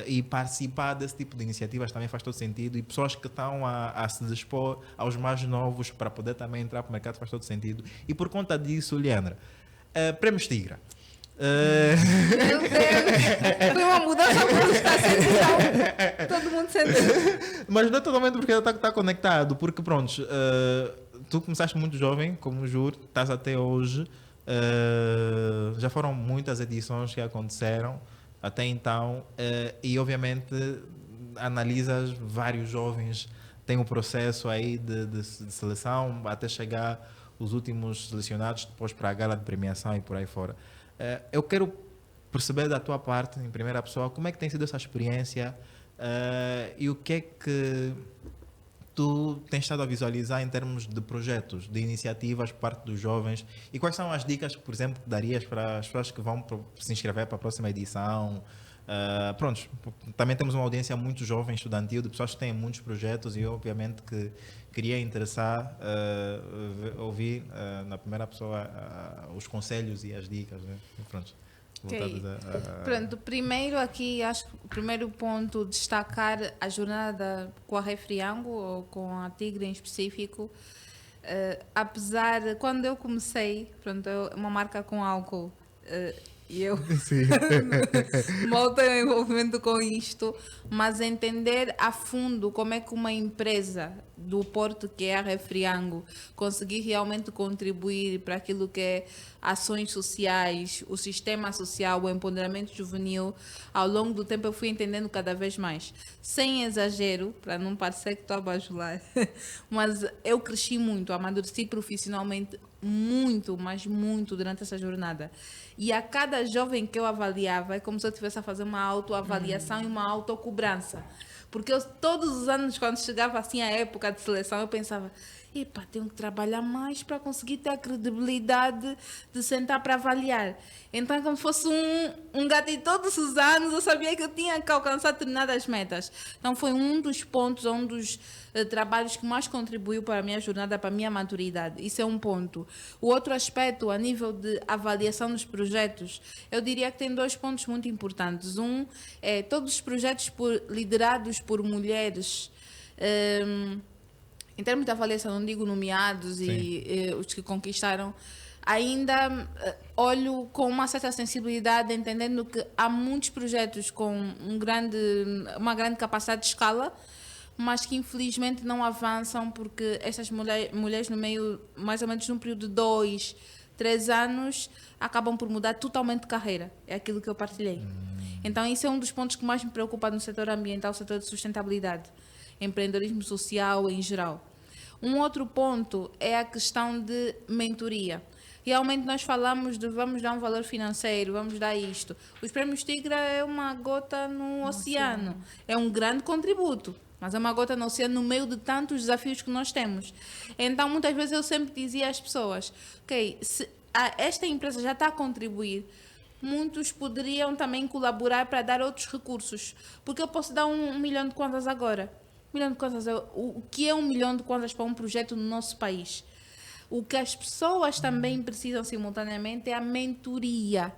e participar desse tipo de iniciativas também faz todo sentido, e pessoas que estão a se dispor aos mais novos para poder também entrar para o mercado faz todo sentido. E por conta disso, Leandra, Prêmios Tigra. Meu Deus! Foi uma mudança brusca, assim, todo mundo sentiu. Mas não é totalmente porque está conectado, porque pronto, tu começaste muito jovem, como juro, estás até hoje, já foram muitas edições que aconteceram até então, e obviamente analisas vários jovens, tem um processo aí de seleção até chegar os últimos selecionados depois para a gala de premiação e por aí fora. Eu quero perceber da tua parte, em primeira pessoa, como é que tem sido essa experiência e o que é que tu tens estado a visualizar em termos de projetos, de iniciativas por parte dos jovens, e quais são as dicas que, por exemplo, darias para as pessoas que vão se inscrever para a próxima edição? Pronto, também temos uma audiência muito jovem, estudantil, de pessoas que têm muitos projetos e obviamente que queria interessar ouvir na primeira pessoa os conselhos e as dicas, né? Pronto. Okay. Pronto, primeiro aqui, acho que o primeiro ponto, destacar a jornada com a Refriango, ou com a Tigre em específico. Apesar, quando eu comecei, pronto, uma marca com álcool, e eu mal tenho envolvimento com isto, mas entender a fundo como é que uma empresa do porto que é a Refriango conseguir realmente contribuir para aquilo que é ações sociais, o sistema social, o empoderamento juvenil, ao longo do tempo eu fui entendendo cada vez mais. Sem exagero, para não parecer que estou a bajular, mas eu cresci muito, amadureci profissionalmente muito, mas muito durante essa jornada. E a cada jovem que eu avaliava, é como se eu estivesse a fazer uma autoavaliação e uma autocobrança. Porque eu, todos os anos, quando chegava assim a época de seleção, eu pensava, epa, tenho que trabalhar mais para conseguir ter a credibilidade de sentar para avaliar. Então, como fosse um gato, e todos os anos eu sabia que eu tinha que alcançar determinadas metas. Então, foi um dos pontos, um dos trabalhos que mais contribuiu para a minha jornada, para a minha maturidade. Isso é um ponto. O outro aspecto, a nível de avaliação dos projetos, eu diria que tem dois pontos muito importantes. Um é todos os projetos liderados por mulheres, em termos de avaliação, não digo nomeados e os que conquistaram, ainda olho com uma certa sensibilidade, entendendo que há muitos projetos com uma grande capacidade de escala, mas que infelizmente não avançam porque essas mulheres no meio, mais ou menos num período de 2, 3 anos, acabam por mudar totalmente de carreira. É aquilo que eu partilhei. Então, isso é um dos pontos que mais me preocupa no setor ambiental, no setor de sustentabilidade, empreendedorismo social em geral. Um outro ponto é a questão de mentoria. Realmente nós falamos de vamos dar um valor financeiro, vamos dar isto. Os Prémios Tigra é uma gota no oceano. É um grande contributo, mas é uma gota no oceano no meio de tantos desafios que nós temos. Então, muitas vezes eu sempre dizia às pessoas, ok, se esta empresa já está a contribuir, muitos poderiam também colaborar para dar outros recursos. Porque eu posso dar 1 milhão de kwanzas agora. 1 milhão de kwanzas, o que é 1 milhão de kwanzas para um projeto no nosso país? O que as pessoas também precisam simultaneamente é a mentoria.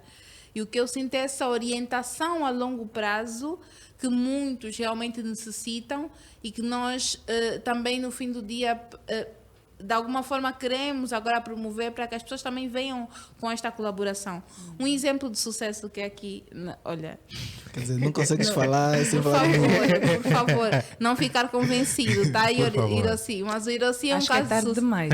E o que eu sinto é essa orientação a longo prazo que muitos realmente necessitam e que nós também no fim do dia de alguma forma queremos agora promover para que as pessoas também venham com esta colaboração. Um exemplo de sucesso que é aqui, olha... Quer dizer, não consegues falar sem falar. Por favor, não ficar convencido, tá? Hiroshi, mas o Hiroshi é um Acho caso que é tarde demais.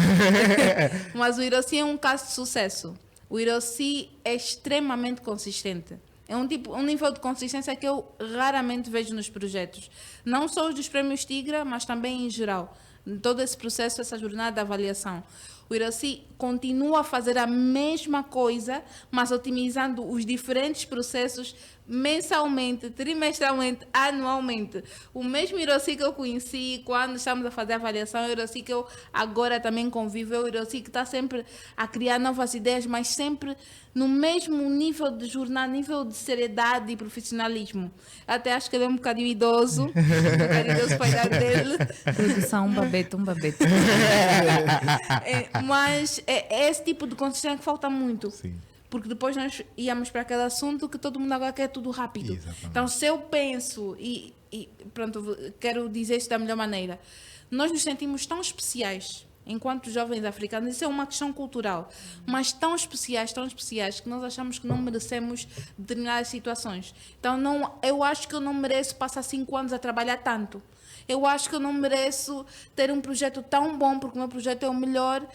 Mas o Hiroshi é um caso de sucesso. O Irossi é extremamente consistente. É um nível de consistência que eu raramente vejo nos projetos. Não só os dos prémios Tigra, mas também em geral. Em todo esse processo, essa jornada de avaliação. O Irossi continua a fazer a mesma coisa, mas otimizando os diferentes processos mensalmente, trimestralmente, anualmente. O mesmo Irossi que eu conheci quando estamos a fazer a avaliação, o Irossi que eu agora também convivo, é o Irossi que está sempre a criar novas ideias, mas sempre no mesmo nível de jornada, nível de seriedade e profissionalismo. Até acho que ele é um bocadinho idoso, para a idade dele. Produção, um babete, um babete. Mas é esse tipo de consistência que falta muito. Sim. Porque depois nós íamos para aquele assunto que todo mundo agora quer tudo rápido. Exatamente. Então, se eu penso, pronto, quero dizer isso da melhor maneira, nós nos sentimos tão especiais enquanto jovens africanos, isso é uma questão cultural, mas tão especiais que nós achamos que não merecemos determinadas situações. Então, eu acho que eu não mereço passar 5 anos a trabalhar tanto. Eu acho que eu não mereço ter um projeto tão bom, porque o meu projeto é o melhor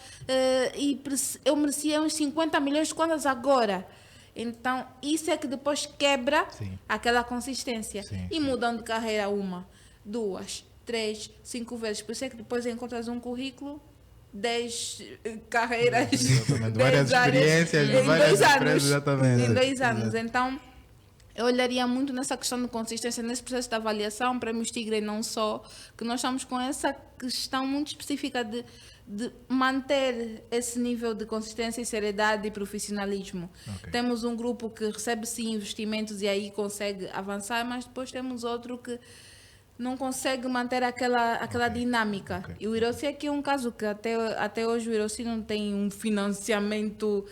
e eu merecia uns 50 milhões de contas agora. Então, isso é que depois quebra aquela consistência. E mudam de carreira 1, 2, 3, 5 vezes. Por isso é que depois encontras um currículo, 10 carreiras, 10 várias experiências, em várias 2 anos. empresas, exatamente. Em 2 anos. Então, eu olharia muito nessa questão de consistência, nesse processo de avaliação, prémios Tigre e não só, que nós estamos com essa questão muito específica de manter esse nível de consistência e seriedade e profissionalismo. Temos um grupo que recebe sim investimentos e aí consegue avançar, mas depois temos outro que não consegue manter aquela dinâmica. E o Irossi aqui é um caso que até hoje o Irossi não tem um financiamento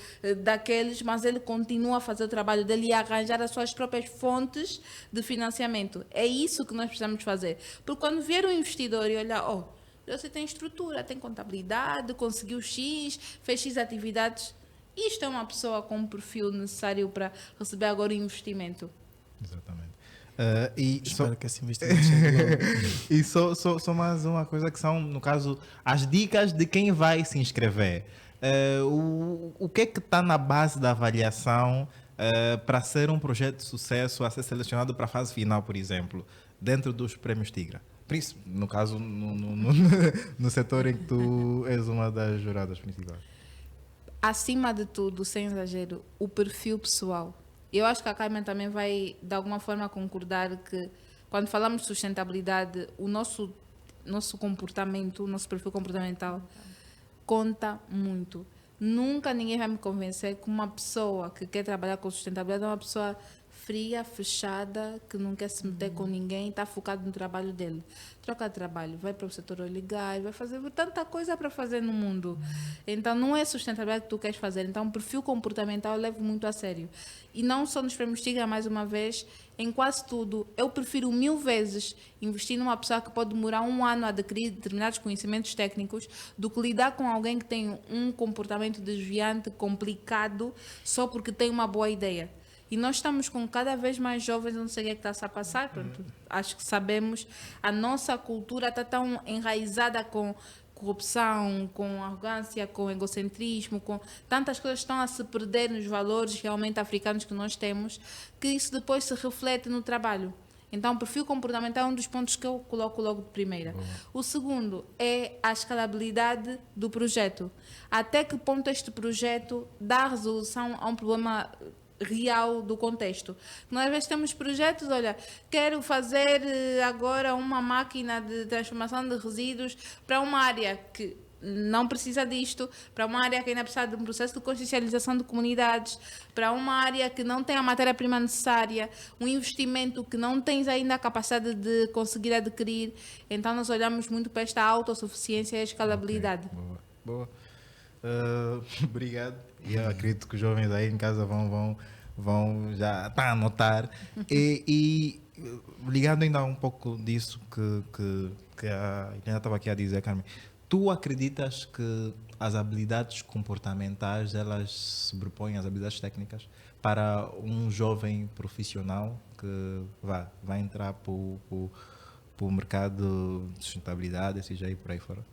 daqueles, mas ele continua a fazer o trabalho dele e a arranjar as suas próprias fontes de financiamento. É isso que nós precisamos fazer. Porque quando vier um investidor e olhar, Irossi tem estrutura, tem contabilidade, conseguiu X, fez X atividades, isto é uma pessoa com um perfil necessário para receber agora o investimento. Exatamente. Espero que esse investimento chegue logo. E só mais uma coisa que são, no caso, as dicas de quem vai se inscrever. O que é que está na base da avaliação para ser um projeto de sucesso, a ser selecionado para a fase final, por exemplo, dentro dos prémios Tigra? No caso, no setor em que tu és uma das juradas principais. Acima de tudo, sem exagero, o perfil pessoal. Eu acho que a Carmen também vai, de alguma forma, concordar que, quando falamos de sustentabilidade, o nosso comportamento, o nosso perfil comportamental, conta muito. Nunca ninguém vai me convencer que uma pessoa que quer trabalhar com sustentabilidade é uma pessoa fria, fechada, que não quer se meter com ninguém, está focado no trabalho dele. Troca de trabalho, vai para o setor óleo e gás, vai fazer tanta coisa para fazer no mundo. Então, não é sustentabilidade que tu queres fazer. Então, o perfil comportamental eu levo muito a sério. E não só nos prémios Tigra, mais uma vez, em quase tudo, eu prefiro 1000 vezes investir numa pessoa que pode demorar 1 ano a adquirir determinados conhecimentos técnicos do que lidar com alguém que tem um comportamento desviante, complicado, só porque tem uma boa ideia. E nós estamos com cada vez mais jovens, não sei o que está-se a passar, pronto, acho que sabemos, a nossa cultura está tão enraizada com corrupção, com arrogância, com egocentrismo, com tantas coisas que estão a se perder nos valores realmente africanos que nós temos, que isso depois se reflete no trabalho. Então, o perfil comportamental é um dos pontos que eu coloco logo de primeira. O segundo é a escalabilidade do projeto. Até que ponto este projeto dá resolução a um problema real do contexto. Nós às vezes temos projetos, olha, quero fazer agora uma máquina de transformação de resíduos para uma área que não precisa disto, para uma área que ainda precisa de um processo de consciencialização de comunidades, para uma área que não tem a matéria-prima necessária, um investimento que não tens ainda a capacidade de conseguir adquirir. Então nós olhamos muito para esta autossuficiência e a escalabilidade. Boa. Obrigado. E eu acredito que os jovens aí em casa vão já a anotar. E ligando ainda um pouco disso que a Helena estava aqui a dizer, Carmen, tu acreditas que as habilidades comportamentais elas sobrepõem as habilidades técnicas para um jovem profissional que vai entrar para o mercado de sustentabilidade, seja aí por aí fora?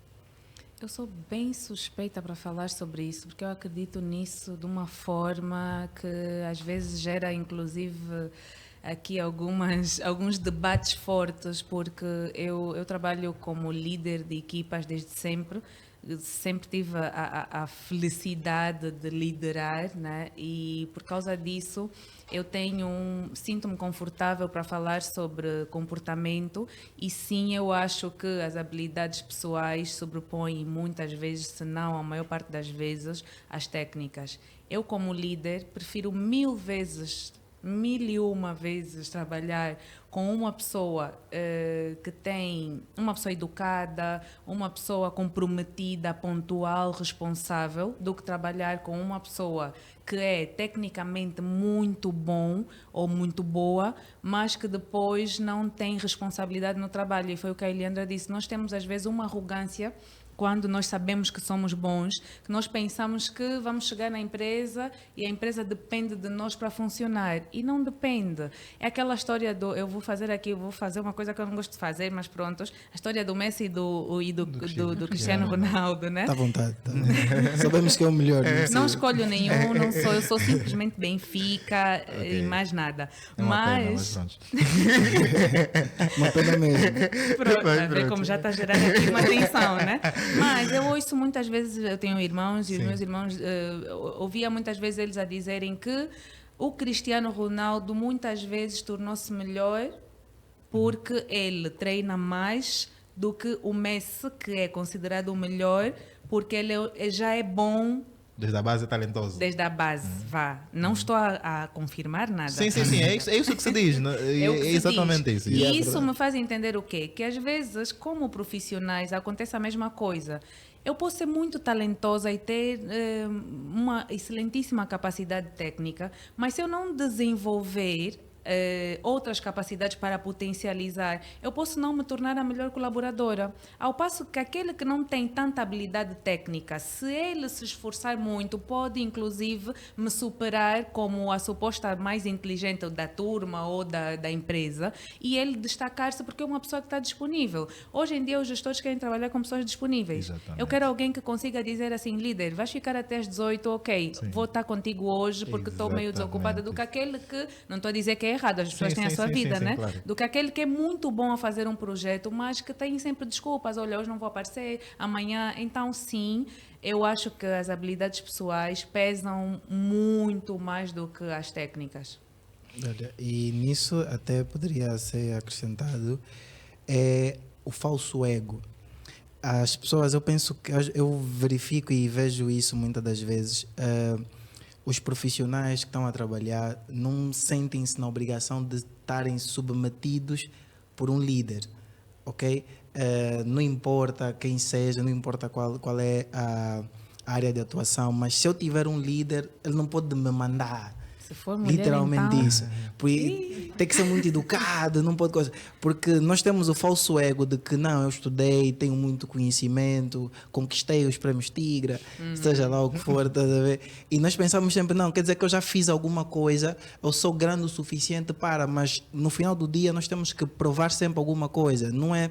Eu sou bem suspeita para falar sobre isso, porque eu acredito nisso de uma forma que às vezes gera, inclusive, aqui alguns debates fortes, porque eu trabalho como líder de equipas desde sempre. Sempre tive a felicidade de liderar, né? E por causa disso eu sinto-me confortável para falar sobre comportamento e sim, eu acho que as habilidades pessoais sobrepõem muitas vezes, se não a maior parte das vezes, as técnicas. Eu como líder prefiro mil e uma vezes trabalhar com uma pessoa uma pessoa educada, uma pessoa comprometida, pontual, responsável, do que trabalhar com uma pessoa que é tecnicamente muito bom ou muito boa, mas que depois não tem responsabilidade no trabalho. E foi o que a Eliandra disse, nós temos às vezes uma arrogância quando nós sabemos que somos bons, que nós pensamos que vamos chegar na empresa e a empresa depende de nós para funcionar. E não depende. É aquela história eu vou fazer uma coisa que eu não gosto de fazer, mas prontos. A história do Messi e do Cristiano Ronaldo, né? Está à vontade. Sabemos que é o melhor. Não escolho nenhum, eu sou simplesmente Benfica e mais nada. É uma pena, mas pronto. Uma pena mesmo. Pronto, a ver como já está gerando aqui uma tensão, né? Mas eu ouço muitas vezes, eu tenho irmãos e os meus irmãos, ouvia muitas vezes eles a dizerem que o Cristiano Ronaldo muitas vezes tornou-se melhor porque ele treina mais do que o Messi, que é considerado o melhor, porque ele já é bom. Desde a base é talentoso. Desde a base, vá. Não estou a confirmar nada. Sim. É isso que se diz. Né? É exatamente isso. E isso me faz entender o quê? Que às vezes, como profissionais, acontece a mesma coisa. Eu posso ser muito talentosa e ter uma excelentíssima capacidade técnica, mas se eu não desenvolver outras capacidades para potencializar, eu posso não me tornar a melhor colaboradora. Ao passo que aquele que não tem tanta habilidade técnica, se ele se esforçar muito, pode inclusive me superar como a suposta mais inteligente da turma ou da empresa e ele destacar-se porque é uma pessoa que está disponível. Hoje em dia os gestores querem trabalhar com pessoas disponíveis. Exatamente. Eu quero alguém que consiga dizer assim, líder, vais ficar até às 18, ok, vou estar contigo hoje porque estou meio desocupada, do que aquele que, não estou a dizer que é errado, as pessoas têm a sua vida, né? Claro. Do que aquele que é muito bom a fazer um projeto, mas que tem sempre desculpas, olha, hoje não vou aparecer, amanhã. Então, sim, eu acho que as habilidades pessoais pesam muito mais do que as técnicas. Olha, e nisso até poderia ser acrescentado o falso ego. As pessoas, eu penso que eu verifico e vejo isso muitas das vezes. Os profissionais que estão a trabalhar não sentem-se na obrigação de estarem submetidos por um líder, ok? Não importa quem seja, não importa qual é a área de atuação, mas se eu tiver um líder, ele não pode me mandar. Se for mulher, Literalmente então... isso. Tem que ser muito educado, não pode coisa. Porque nós temos o falso ego de que não, eu estudei, tenho muito conhecimento, conquistei os prémios Tigra, seja lá o que for, estás a ver? E nós pensamos sempre, não, quer dizer que eu já fiz alguma coisa, eu sou grande o suficiente para, mas no final do dia nós temos que provar sempre alguma coisa. Não é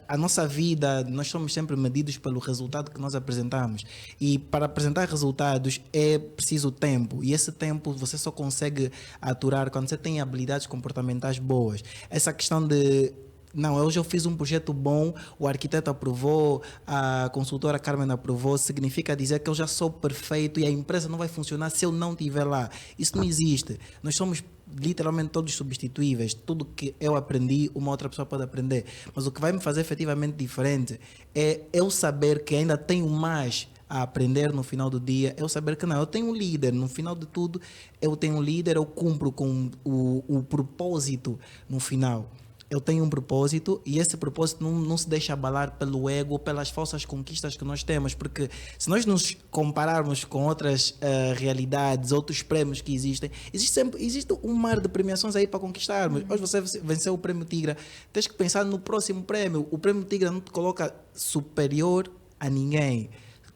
a nossa vida, nós somos sempre medidos pelo resultado que nós apresentamos. E para apresentar resultados é preciso tempo. E esse tempo você só consegue aturar quando você tem habilidades comportamentais boas. Essa questão de não, hoje eu fiz um projeto bom, o arquiteto aprovou, a consultora Carmen aprovou, significa dizer que eu já sou perfeito e a empresa não vai funcionar se eu não estiver lá. Isso não existe. Nós somos literalmente todos substituíveis. Tudo que eu aprendi, uma outra pessoa pode aprender. Mas o que vai me fazer efetivamente diferente é eu saber que ainda tenho mais a aprender no final do dia, eu saber que não, eu tenho um líder, no final de tudo eu tenho um líder, eu cumpro com o propósito no final. Eu tenho um propósito e esse propósito não se deixa abalar pelo ego, pelas falsas conquistas que nós temos, porque se nós nos compararmos com outras realidades, outros prémios que existem, existe um mar de premiações aí para conquistarmos. Hoje você venceu o Prémio Tigra, tens que pensar no próximo prémio. O Prémio Tigra não te coloca superior a ninguém.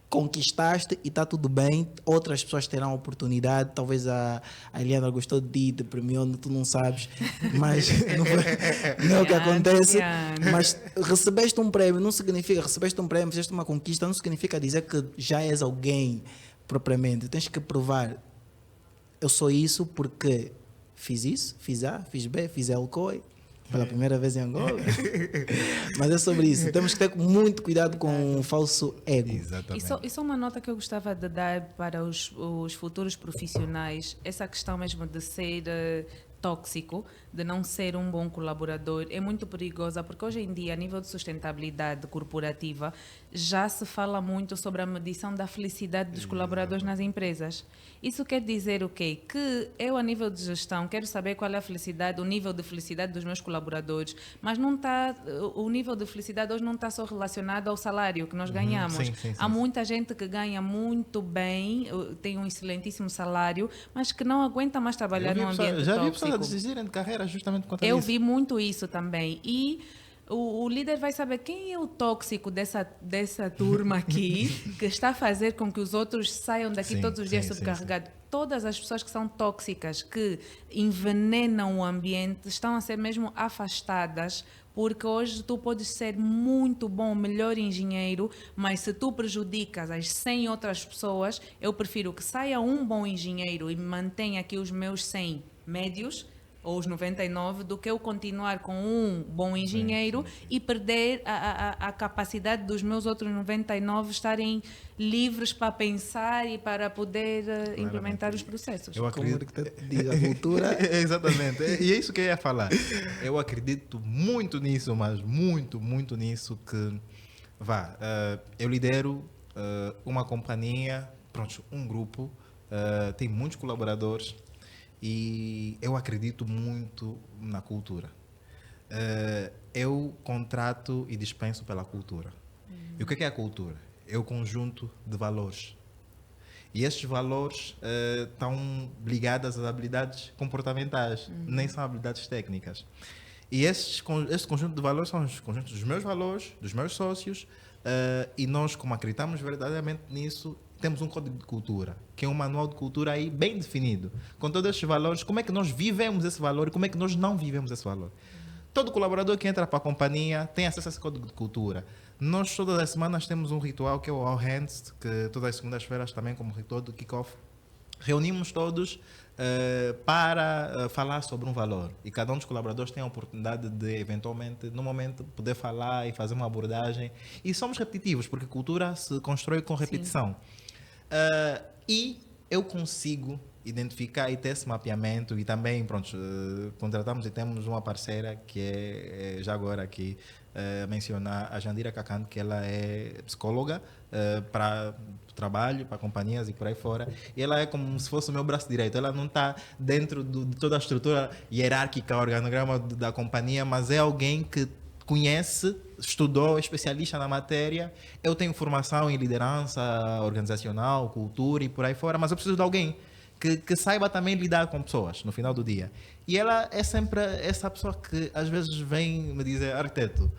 conquistaste e está tudo bem, outras pessoas terão oportunidade, talvez a Eliana gostou de ti, te premiou, tu não sabes, mas não é o que acontece, mas recebeste um prémio, não significa, recebeste um prémio, fizeste uma conquista, não significa dizer que já és alguém propriamente, tens que provar, eu sou isso porque fiz isso, fiz A, fiz B, fiz Elcoi, pela primeira vez em Angola. Mas é sobre isso. Temos que ter muito cuidado com o falso ego. Exatamente. Isso é uma nota que eu gostava de dar para os futuros profissionais. Essa questão mesmo de ser tóxico, de não ser um bom colaborador, é muito perigosa, porque hoje em dia, a nível de sustentabilidade corporativa, já se fala muito sobre a medição da felicidade dos colaboradores nas empresas. Isso quer dizer o quê? Que eu, a nível de gestão, quero saber qual é a felicidade, o nível de felicidade dos meus colaboradores, mas não está, o nível de felicidade hoje não está só relacionado ao salário que nós ganhamos. Há muita gente que ganha muito bem, tem um excelentíssimo salário, mas que não aguenta mais trabalhar num ambiente já vi tóxico. pessoas desistirem de carreira justamente por conta Eu disso. vi muito isso também. E o líder vai saber quem é o tóxico dessa turma aqui, que está a fazer com que os outros saiam daqui Sim, todos os dias sim, sobrecarregados. Todas as pessoas que são tóxicas, que envenenam o ambiente, estão a ser mesmo afastadas, porque hoje tu podes ser muito bom, melhor engenheiro, mas se tu prejudicas as 100 outras pessoas, eu prefiro que saia um bom engenheiro e mantenha aqui os meus 100 médios, ou os 99, do que eu continuar com um bom engenheiro e perder a capacidade dos meus outros 99 estarem livres para pensar e para poder implementar os processos. Eu acredito que diga a cultura. Exatamente. E é isso que eu ia falar. Eu acredito muito nisso, mas muito, muito nisso que eu lidero uma companhia, pronto, um grupo, tem muitos colaboradores. E eu acredito muito na cultura. Eu contrato e dispenso pela cultura. E o que é a cultura? É o conjunto de valores. E estes valores estão ligados às habilidades comportamentais, nem são habilidades técnicas. E este conjunto de valores são os conjuntos dos meus valores, dos meus sócios, e nós, como acreditamos verdadeiramente nisso, temos um código de cultura, que é um manual de cultura aí bem definido, com todos estes valores, como é que nós vivemos esse valor e como é que nós não vivemos esse valor. Todo colaborador que entra para a companhia tem acesso a esse código de cultura. Nós, todas as semanas, temos um ritual que é o All Hands, que todas as segundas-feiras também, como ritual do kick-off, reunimos todos para falar sobre um valor. E cada um dos colaboradores tem a oportunidade de, eventualmente, no momento, poder falar e fazer uma abordagem. E somos repetitivos, porque cultura se constrói com repetição. E eu consigo identificar e ter esse mapeamento e também, pronto, contratamos e temos uma parceira que é já agora aqui mencionar a Jandira Cacante, que ela é psicóloga para trabalho, para companhias e por aí fora, e ela é como se fosse o meu braço direito. Ela não está dentro de toda a estrutura hierárquica, organograma da companhia, mas é alguém que conhece, estudou, é especialista na matéria. Eu tenho formação em liderança organizacional, cultura e por aí fora, mas eu preciso de alguém que saiba também lidar com pessoas no final do dia. E ela é sempre essa pessoa que às vezes vem me dizer: arquiteto,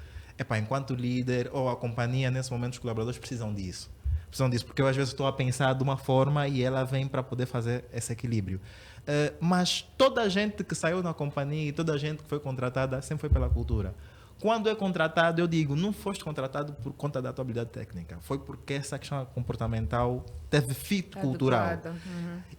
enquanto líder ou a companhia, nesse momento os colaboradores precisam disso. Precisam disso, porque eu às vezes estou a pensar de uma forma e ela vem para poder fazer esse equilíbrio. Mas toda a gente que saiu na companhia e toda a gente que foi contratada sempre foi pela cultura. Quando é contratado, eu digo, não foste contratado por conta da tua habilidade técnica. Foi porque essa questão comportamental teve fit cultural.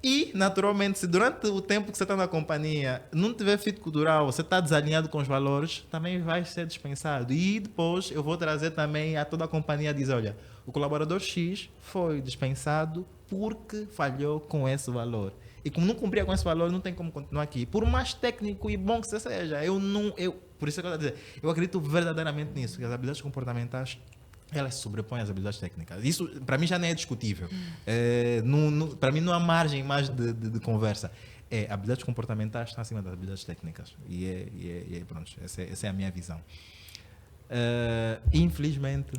E, naturalmente, se durante o tempo que você está na companhia não tiver fit cultural, você está desalinhado com os valores, também vai ser dispensado. E depois eu vou trazer também a toda a companhia a dizer: olha, o colaborador X foi dispensado porque falhou com esse valor. E como não cumpria com esse valor, não tem como continuar aqui. Por mais técnico e bom que você seja, por isso é que eu estou a dizer, eu acredito verdadeiramente nisso, que as habilidades comportamentais, elas se sobrepõem às habilidades técnicas. Isso, para mim, já nem é discutível. Para mim, não há margem mais de conversa. Habilidades comportamentais estão acima das habilidades técnicas. Pronto, essa é a minha visão. Infelizmente,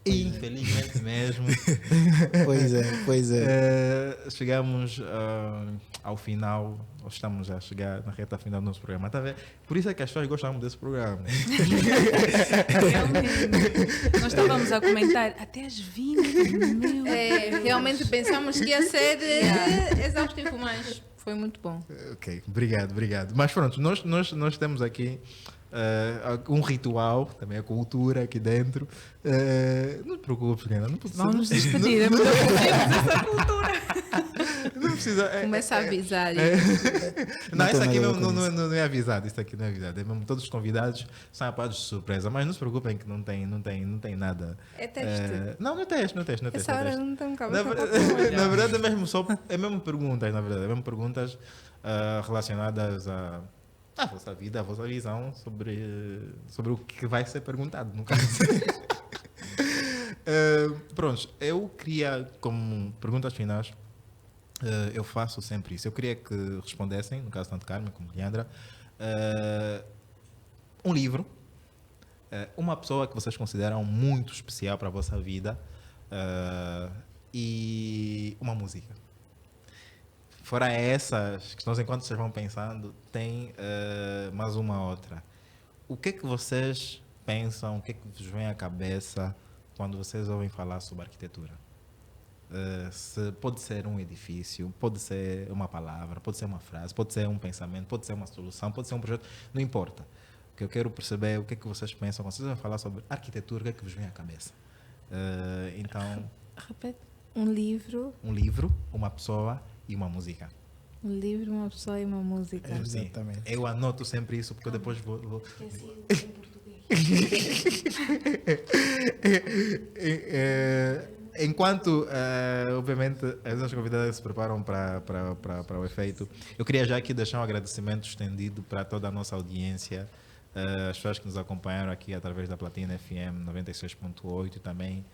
infelizmente mesmo, Pois é. chegamos ao final, ou estamos a chegar na reta final do nosso programa. Tá vendo? Por isso é que as pessoas gostam desse programa. Realmente. Nós estávamos a comentar até às 20. Meu Realmente pensamos que ia ser exaustivo, mas foi muito bom. Ok, obrigado. Mas pronto, nós temos aqui um ritual, também a cultura aqui dentro. Não te preocupes, Gana, não precisa. Vamos nos despedir. É muito essa cultura. Não precisa. Começa a avisar. Não, isso tem aqui nada a ver com não é avisado. Isso aqui não é avisado. É mesmo, todos os convidados são apanhados de surpresa. Mas não se preocupem que não tem nada. É teste. Não é teste. Essa hora não tem cabeça Na, para na verdade, é mesmo perguntas, na verdade. É mesmo perguntas relacionadas à vossa vida, à vossa visão sobre o que vai ser perguntado, no caso. Pronto, eu queria, como perguntas finais, eu faço sempre isso. Eu queria que respondessem, no caso tanto Carmen como Leandra, um livro, uma pessoa que vocês consideram muito especial para a vossa vida e uma música. Fora essas questões, enquanto vocês vão pensando, tem mais uma outra. O que é que vocês pensam, o que é que vos vem à cabeça quando vocês ouvem falar sobre arquitetura? Pode ser um edifício, pode ser uma palavra, pode ser uma frase, pode ser um pensamento, pode ser uma solução, pode ser um projeto, não importa. O que eu quero perceber é o que é que vocês pensam quando vocês vão falar sobre arquitetura, o que é que vos vem à cabeça? Então, Repete. Um livro, uma pessoa e uma música. uma pessoa e uma música. Exatamente. Eu anoto sempre isso porque eu depois vou... Enquanto, obviamente, as nossas convidadas se preparam para o efeito, eu queria já aqui deixar um agradecimento estendido para toda a nossa audiência, as pessoas que nos acompanharam aqui através da Platina FM 96.8 e também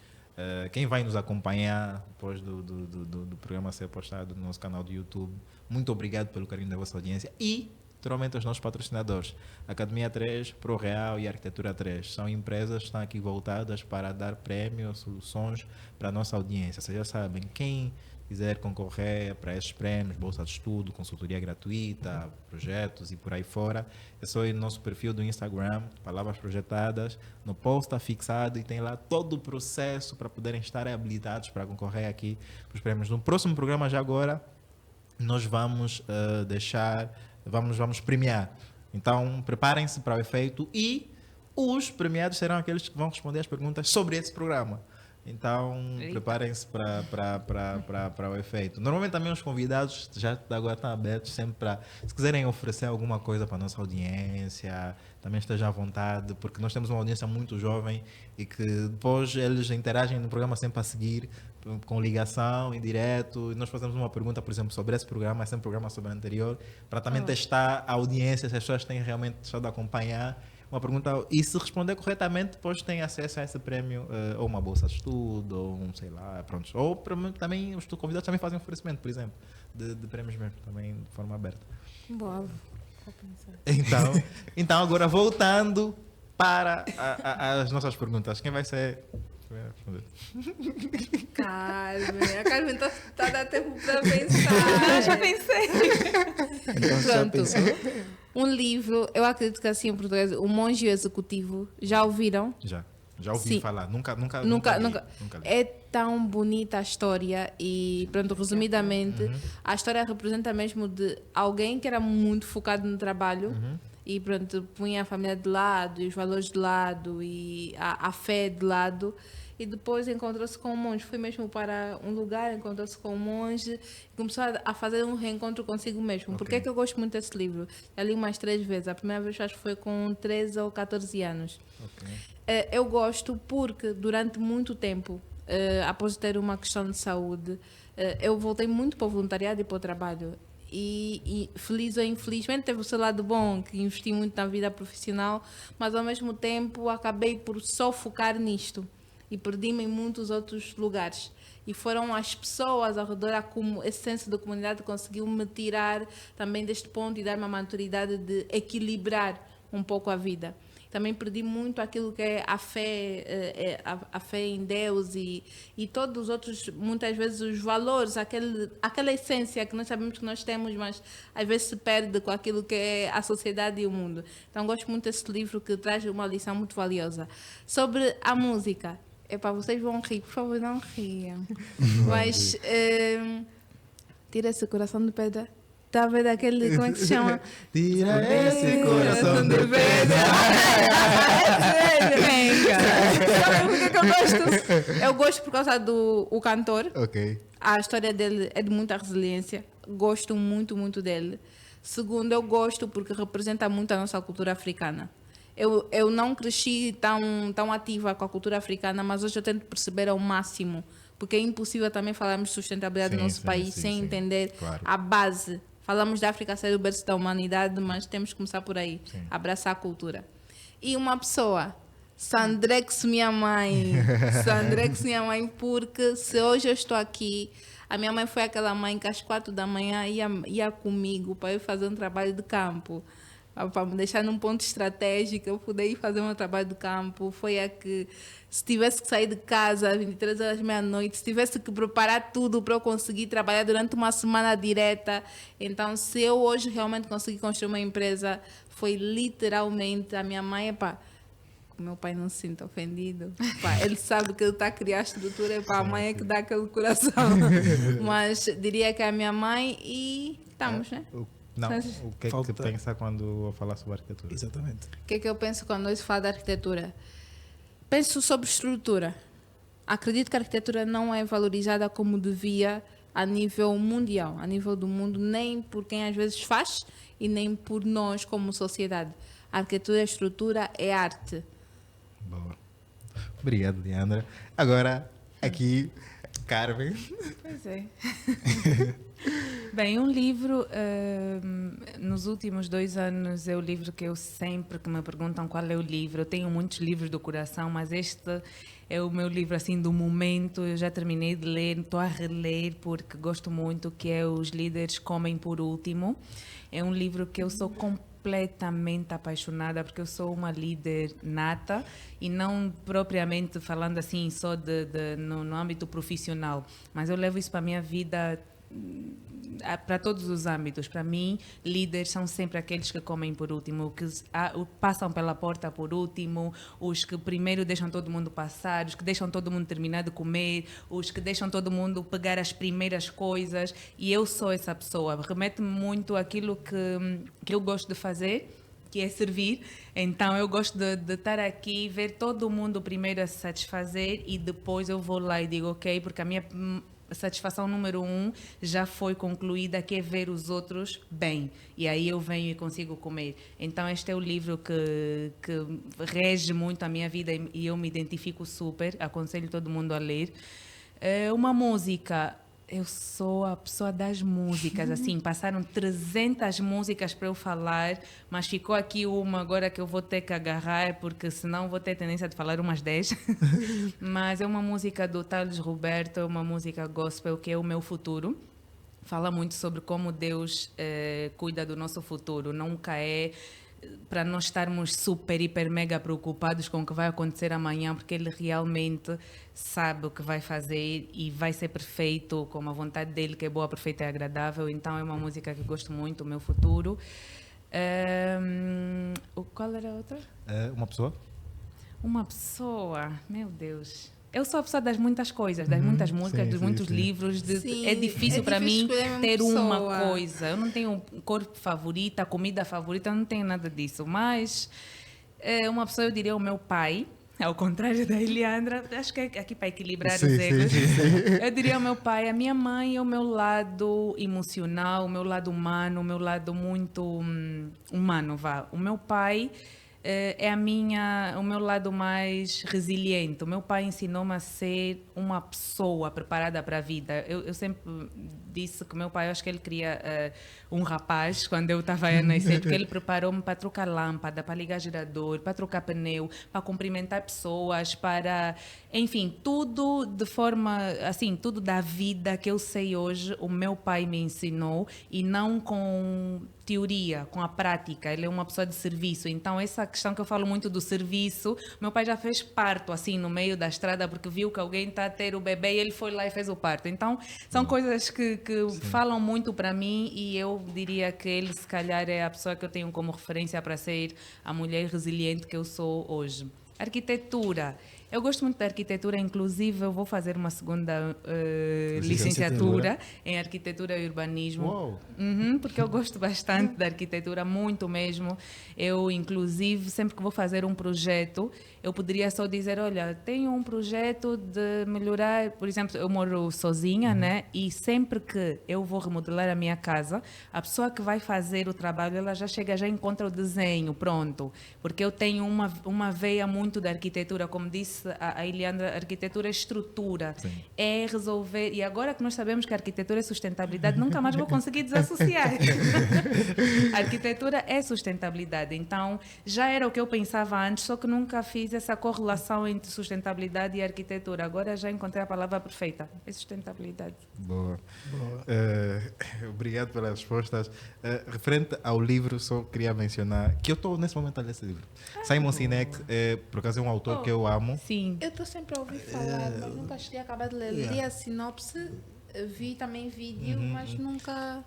quem vai nos acompanhar depois do programa ser postado no nosso canal do YouTube. Muito obrigado pelo carinho da vossa audiência e, naturalmente, aos nossos patrocinadores. Academia 3, ProReal e Arquitetura 3. São empresas que estão aqui voltadas para dar prémios, soluções para a nossa audiência. Vocês já sabem, quem quiser concorrer para esses prêmios, bolsa de estudo, consultoria gratuita, projetos e por aí fora, é só ir no nosso perfil do Instagram, Palavras Projetadas, no post está fixado e tem lá todo o processo para poderem estar habilitados para concorrer aqui para os prêmios. No próximo programa, já agora, nós vamos vamos premiar. Então, preparem-se para o efeito e os premiados serão aqueles que vão responder as perguntas sobre esse programa. Então, preparem-se para o efeito. Normalmente também os convidados já agora estão abertos sempre para, se quiserem oferecer alguma coisa para a nossa audiência, também estejam à vontade, porque nós temos uma audiência muito jovem e que depois eles interagem no programa sempre a seguir, com ligação, em direto. E nós fazemos uma pergunta, por exemplo, sobre esse programa, esse é um programa sobre o anterior, para também testar a audiência, se as pessoas têm realmente deixado de acompanhar. Uma pergunta, e se responder corretamente, depois tem acesso a esse prémio, ou uma bolsa de estudo, ou um, sei lá, pronto. Ou também os convidados também fazem oferecimento, por exemplo, de prémios mesmo, também de forma aberta. Boa, vou pensar. Então agora voltando para as nossas perguntas. Quem vai ser? Carmen, a Carmen está a dar tempo para pensar. Eu já pensei. Então, já Pronto. pensou? Um livro, eu acredito que assim em português, O Monge e o Executivo. Já ouviram? Já ouvi Sim. falar, nunca li. É tão bonita a história e, pronto, resumidamente, a história representa mesmo de alguém que era muito focado no trabalho e, pronto, punha a família de lado e os valores de lado e a fé de lado e depois encontrou-se com um monge. Foi mesmo para um lugar, encontrou-se com um monge e começou a fazer um reencontro consigo mesmo. Por que é que eu gosto muito desse livro? Já li umas 3 vezes. A primeira vez acho que foi com 13 ou 14 anos. Eu gosto porque durante muito tempo, após ter uma questão de saúde, eu voltei muito para o voluntariado e para o trabalho. E feliz ou infelizmente teve o seu lado bom, que investi muito na vida profissional, mas ao mesmo tempo acabei por só focar nisto e perdi-me em muitos outros lugares. E foram as pessoas ao redor, esse senso da comunidade conseguiu me tirar também deste ponto e dar-me a maturidade de equilibrar um pouco a vida. Também perdi muito aquilo que é a fé, a fé em Deus e todos os outros, muitas vezes, os valores, aquela essência que nós sabemos que nós temos, mas às vezes se perde com aquilo que é a sociedade e o mundo. Então, gosto muito desse livro que traz uma lição muito valiosa. Sobre a música, epá, vocês vão rir, por favor, não riam. Mas tira esse coração de pedra. Está a ver daquele, como é que se chama? Tira esse coração de pedra. Sabe por que eu gosto? Eu gosto por causa do o cantor. Ok. A história dele é de muita resiliência. Gosto muito, muito dele. Segundo, eu gosto porque representa muito a nossa cultura africana. Eu não cresci tão ativa com a cultura africana, mas hoje eu tento perceber ao máximo. Porque é impossível também falarmos de sustentabilidade do nosso país sem entender a base. Falamos da África ser o berço da humanidade, mas temos que começar por aí. Sim. Abraçar a cultura. E uma pessoa, Sandrex, minha mãe. Sandrex, minha mãe, porque se hoje eu estou aqui, a minha mãe foi aquela mãe que às 4 da manhã ia comigo para eu fazer um trabalho de campo. Para me deixar num ponto estratégico, eu pude ir fazer um trabalho de campo. Foi a que, se tivesse que sair de casa às 23 horas, meia-noite, se tivesse que preparar tudo para eu conseguir trabalhar durante uma semana direta. Então, se eu hoje realmente consegui construir uma empresa, foi literalmente a minha mãe, pá, o meu pai não se sinta ofendido. Pá, ele sabe que ele está a criar a estrutura, pá, a mãe é que dá aquele coração. Mas diria que é a minha mãe e estamos, né? Não, o que é que pensa quando eu falar sobre arquitetura? Exatamente. O que é que eu penso quando eu falo de arquitetura? Penso sobre estrutura. Acredito que a arquitetura não é valorizada como devia a nível mundial, a nível do mundo, nem por quem às vezes faz e nem por nós como sociedade. A arquitetura, a estrutura é arte. Boa. Obrigado, Leandra. Agora, aqui, Carmen. Pois é. Bem, um livro, nos últimos 2 anos, é o livro que eu sempre que me perguntam qual é o livro. Eu tenho muitos livros do coração, mas este é o meu livro assim do momento. Eu já terminei de ler, estou a reler porque gosto muito, que é Os Líderes Comem por Último. É um livro que eu sou completamente apaixonada, porque eu sou uma líder nata e não propriamente falando assim só no âmbito profissional, mas eu levo isso para a minha vida, para todos os âmbitos. Para mim, líderes são sempre aqueles que comem por último, que passam pela porta por último, os que primeiro deixam todo mundo passar, os que deixam todo mundo terminar de comer, os que deixam todo mundo pegar as primeiras coisas. E eu sou essa pessoa. Remete-me muito àquilo que eu gosto de fazer, que é servir. Então eu gosto de estar aqui, ver todo mundo primeiro a se satisfazer e depois eu vou lá e digo ok, porque a minha satisfação número 1 já foi concluída, que é ver os outros bem. E aí eu venho e consigo comer. Então este é o livro que rege muito a minha vida e eu me identifico super. Aconselho todo mundo a ler. Uma música. Eu sou a pessoa das músicas, assim, passaram 300 músicas para eu falar, mas ficou aqui uma agora que eu vou ter que agarrar, porque senão vou ter tendência de falar umas 10. Mas é uma música do Thales Roberto, uma música gospel, que é O Meu Futuro. Fala muito sobre como Deus cuida do nosso futuro, nunca é para nós estarmos super, hiper, mega preocupados com o que vai acontecer amanhã, porque Ele realmente sabe o que vai fazer e vai ser perfeito, com a vontade dEle, que é boa, perfeita e agradável. Então é uma música que eu gosto muito, O Meu Futuro. Qual era a outra? Uma pessoa? Uma pessoa, meu Deus. Eu sou a pessoa das muitas coisas, das muitas músicas, dos muitos livros. É difícil para mim ter uma coisa. Eu não tenho cor favorita, comida favorita, eu não tenho nada disso. Mas uma pessoa, eu diria o meu pai, ao contrário da Eliandra, acho que é aqui para equilibrar os egos. Eu diria o meu pai, a minha mãe é o meu lado emocional, o meu lado humano, o meu lado muito humano, vá. O meu pai é o meu lado mais resiliente. O meu pai ensinou-me a ser uma pessoa preparada para a vida. Eu sempre disse que o meu pai, eu acho que ele queria um rapaz quando eu estava a nascer, porque ele preparou-me para trocar lâmpada, para ligar gerador, para trocar pneu, para cumprimentar pessoas, para... Enfim, tudo de forma... Assim, tudo da vida que eu sei hoje, o meu pai me ensinou, e não com teoria com a prática, ele é uma pessoa de serviço, então essa questão que eu falo muito do serviço, meu pai já fez parto assim no meio da estrada porque viu que alguém está a ter o bebê e ele foi lá e fez o parto, então são coisas que falam muito para mim e eu diria que ele se calhar é a pessoa que eu tenho como referência para ser a mulher resiliente que eu sou hoje. Arquitetura. Eu gosto muito da arquitetura, inclusive eu vou fazer uma segunda licenciatura em arquitetura e urbanismo. Uou. Porque eu gosto bastante da arquitetura, muito mesmo. Eu, inclusive, sempre que vou fazer um projeto, eu poderia só dizer, olha, tenho um projeto de melhorar, por exemplo, eu moro sozinha, né? E sempre que eu vou remodelar a minha casa, a pessoa que vai fazer o trabalho, ela já chega, já encontra o desenho pronto. Porque eu tenho uma veia muito da arquitetura, como disse a Eliandra, arquitetura é estrutura, Sim. é resolver, e agora que nós sabemos que a arquitetura é sustentabilidade, nunca mais vou conseguir desassociar. A arquitetura é sustentabilidade, então já era o que eu pensava antes, só que nunca fiz essa correlação entre sustentabilidade e arquitetura, agora já encontrei a palavra perfeita, é sustentabilidade. Boa. Obrigado pelas respostas. Referente ao livro, só queria mencionar que eu estou nesse momento a ler esse livro. Simon Sinek, por acaso é um autor que eu amo. Sim. Eu estou sempre a ouvir falar, mas nunca cheguei a acabar de ler. Li a sinopse, vi também vídeo, mas nunca...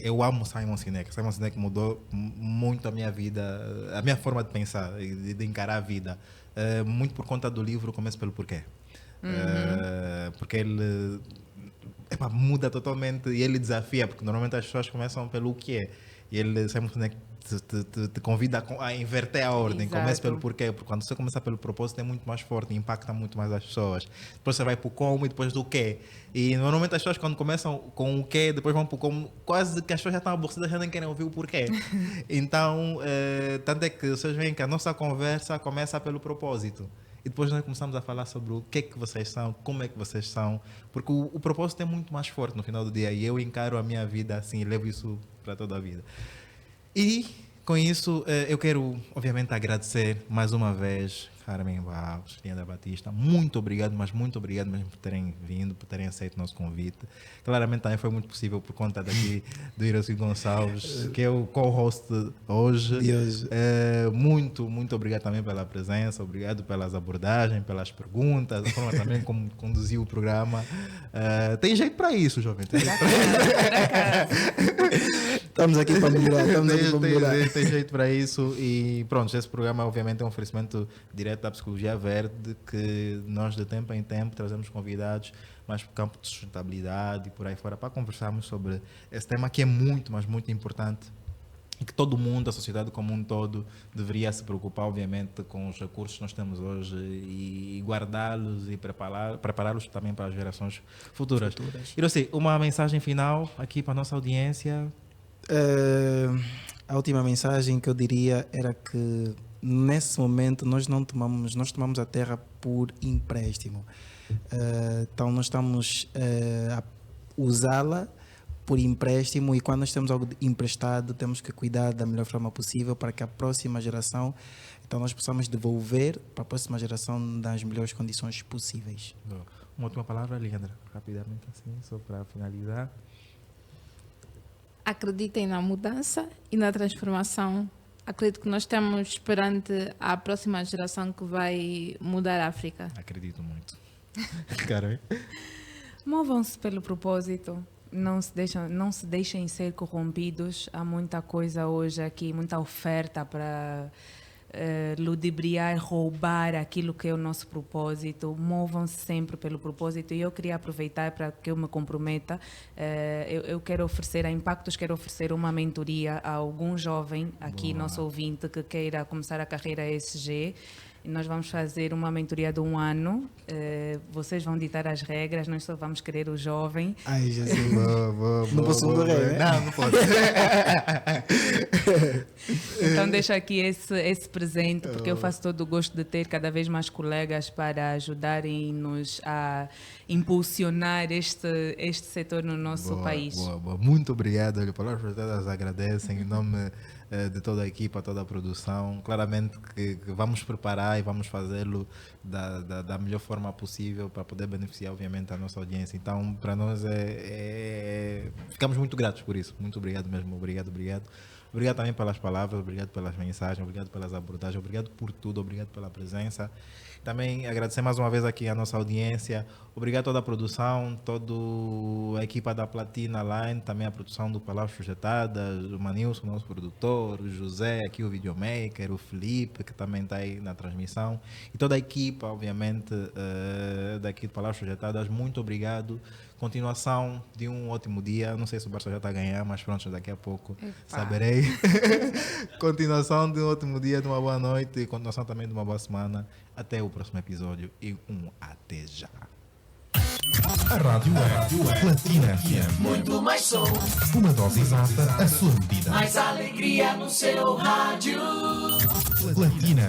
Eu amo Simon Sinek. Simon Sinek mudou muito a minha vida, a minha forma de pensar e de encarar a vida. Muito por conta do livro Começo pelo Porquê. Porque ele muda totalmente e ele desafia, porque normalmente as pessoas começam pelo que é. E ele sempre te convida a inverter a ordem. Exato. Comece pelo porquê, porque quando você começa pelo propósito é muito mais forte, impacta muito mais as pessoas. Depois você vai para o como e depois do quê. E normalmente as pessoas quando começam com o quê, depois vão para o como, quase que as pessoas já estão aborrecidas, já nem querem ouvir o porquê. Então, tanto é que vocês veem que a nossa conversa começa pelo propósito. E depois nós começamos a falar sobre o que é que vocês são, como é que vocês são, porque o propósito é muito mais forte no final do dia e eu encaro a minha vida assim e levo isso para toda a vida. E com isso eu quero obviamente agradecer mais uma vez Carmen Barros, Eliandra Batista, muito obrigado, mas muito obrigado mesmo por terem vindo, por terem aceito o nosso convite. Claramente também foi muito possível por conta daqui do Iraci Gonçalves, que é o co-host hoje. De hoje. Muito obrigado também pela presença, obrigado pelas abordagens, pelas perguntas, a forma também como conduziu o programa. Tem jeito para isso, jovem. Tem jeito pra Estamos aqui para melhorar. Tem jeito para isso e pronto, esse programa obviamente é um oferecimento direto da Psicologia Verde, que nós de tempo em tempo trazemos convidados mais para o campo de sustentabilidade e por aí fora para conversarmos sobre esse tema que é muito, mas muito importante e que todo mundo, a sociedade como um todo, deveria se preocupar obviamente com os recursos que nós temos hoje e guardá-los e prepará-los também para as gerações futuras. Iraci, uma mensagem final aqui para a nossa audiência. A última mensagem que eu diria era que nesse momento nós tomamos a terra por empréstimo. Então nós estamos a usá-la por empréstimo e quando nós temos algo emprestado temos que cuidar da melhor forma possível para que a próxima geração, então nós possamos devolver para a próxima geração nas melhores condições possíveis. Uma última palavra, Eliandra, rapidamente assim, só para finalizar. Acreditem na mudança e na transformação. Acredito que nós estamos perante a próxima geração que vai mudar a África. Acredito muito. Caramba. Movam-se pelo propósito, não se deixem ser corrompidos. Há muita coisa hoje aqui, muita oferta para ludibriar, roubar aquilo que é o nosso propósito. Movam-se sempre pelo propósito e eu queria aproveitar para que eu me comprometa. Eu quero oferecer a Impactos, quero oferecer uma mentoria a algum jovem aqui, nosso ouvinte, que queira começar a carreira ESG. E nós vamos fazer uma mentoria de 1 ano. Vocês vão ditar as regras, nós só vamos querer o jovem. Ai, Jesus. Não posso morrer, né? Não pode. Então deixo aqui esse presente, porque eu faço todo o gosto de ter cada vez mais colegas para ajudarem-nos a impulsionar este setor no nosso país. Boa. Muito obrigado. Olha, palavras todas agradecem em nome de toda a equipa, toda a produção. Claramente que vamos preparar e vamos fazê-lo da melhor forma possível para poder beneficiar, obviamente, a nossa audiência. Então, para nós é ficamos muito gratos por isso. Muito obrigado mesmo. Obrigado. Obrigado também pelas palavras, obrigado pelas mensagens, obrigado pelas abordagens, obrigado por tudo, obrigado pela presença. Também agradecer mais uma vez aqui a nossa audiência. Obrigado a toda a produção, toda a equipa da Platina Line, também a produção do Palavras Projetadas, o Manilson, nosso produtor, o José, aqui o videomaker, o Felipe, que também está aí na transmissão, e toda a equipa, obviamente, daqui do Palavras Projetadas. Muito obrigado. Continuação de um ótimo dia. Não sei se o Barça já está a ganhar, mas pronto, daqui a pouco saberei. Continuação de um ótimo dia, de uma boa noite e continuação também de uma boa semana. Até o próximo episódio e até já. A Rádio é Platina FM. Muito mais som, Uma dose exata à sua medida. mais alegria no seu rádio. Platina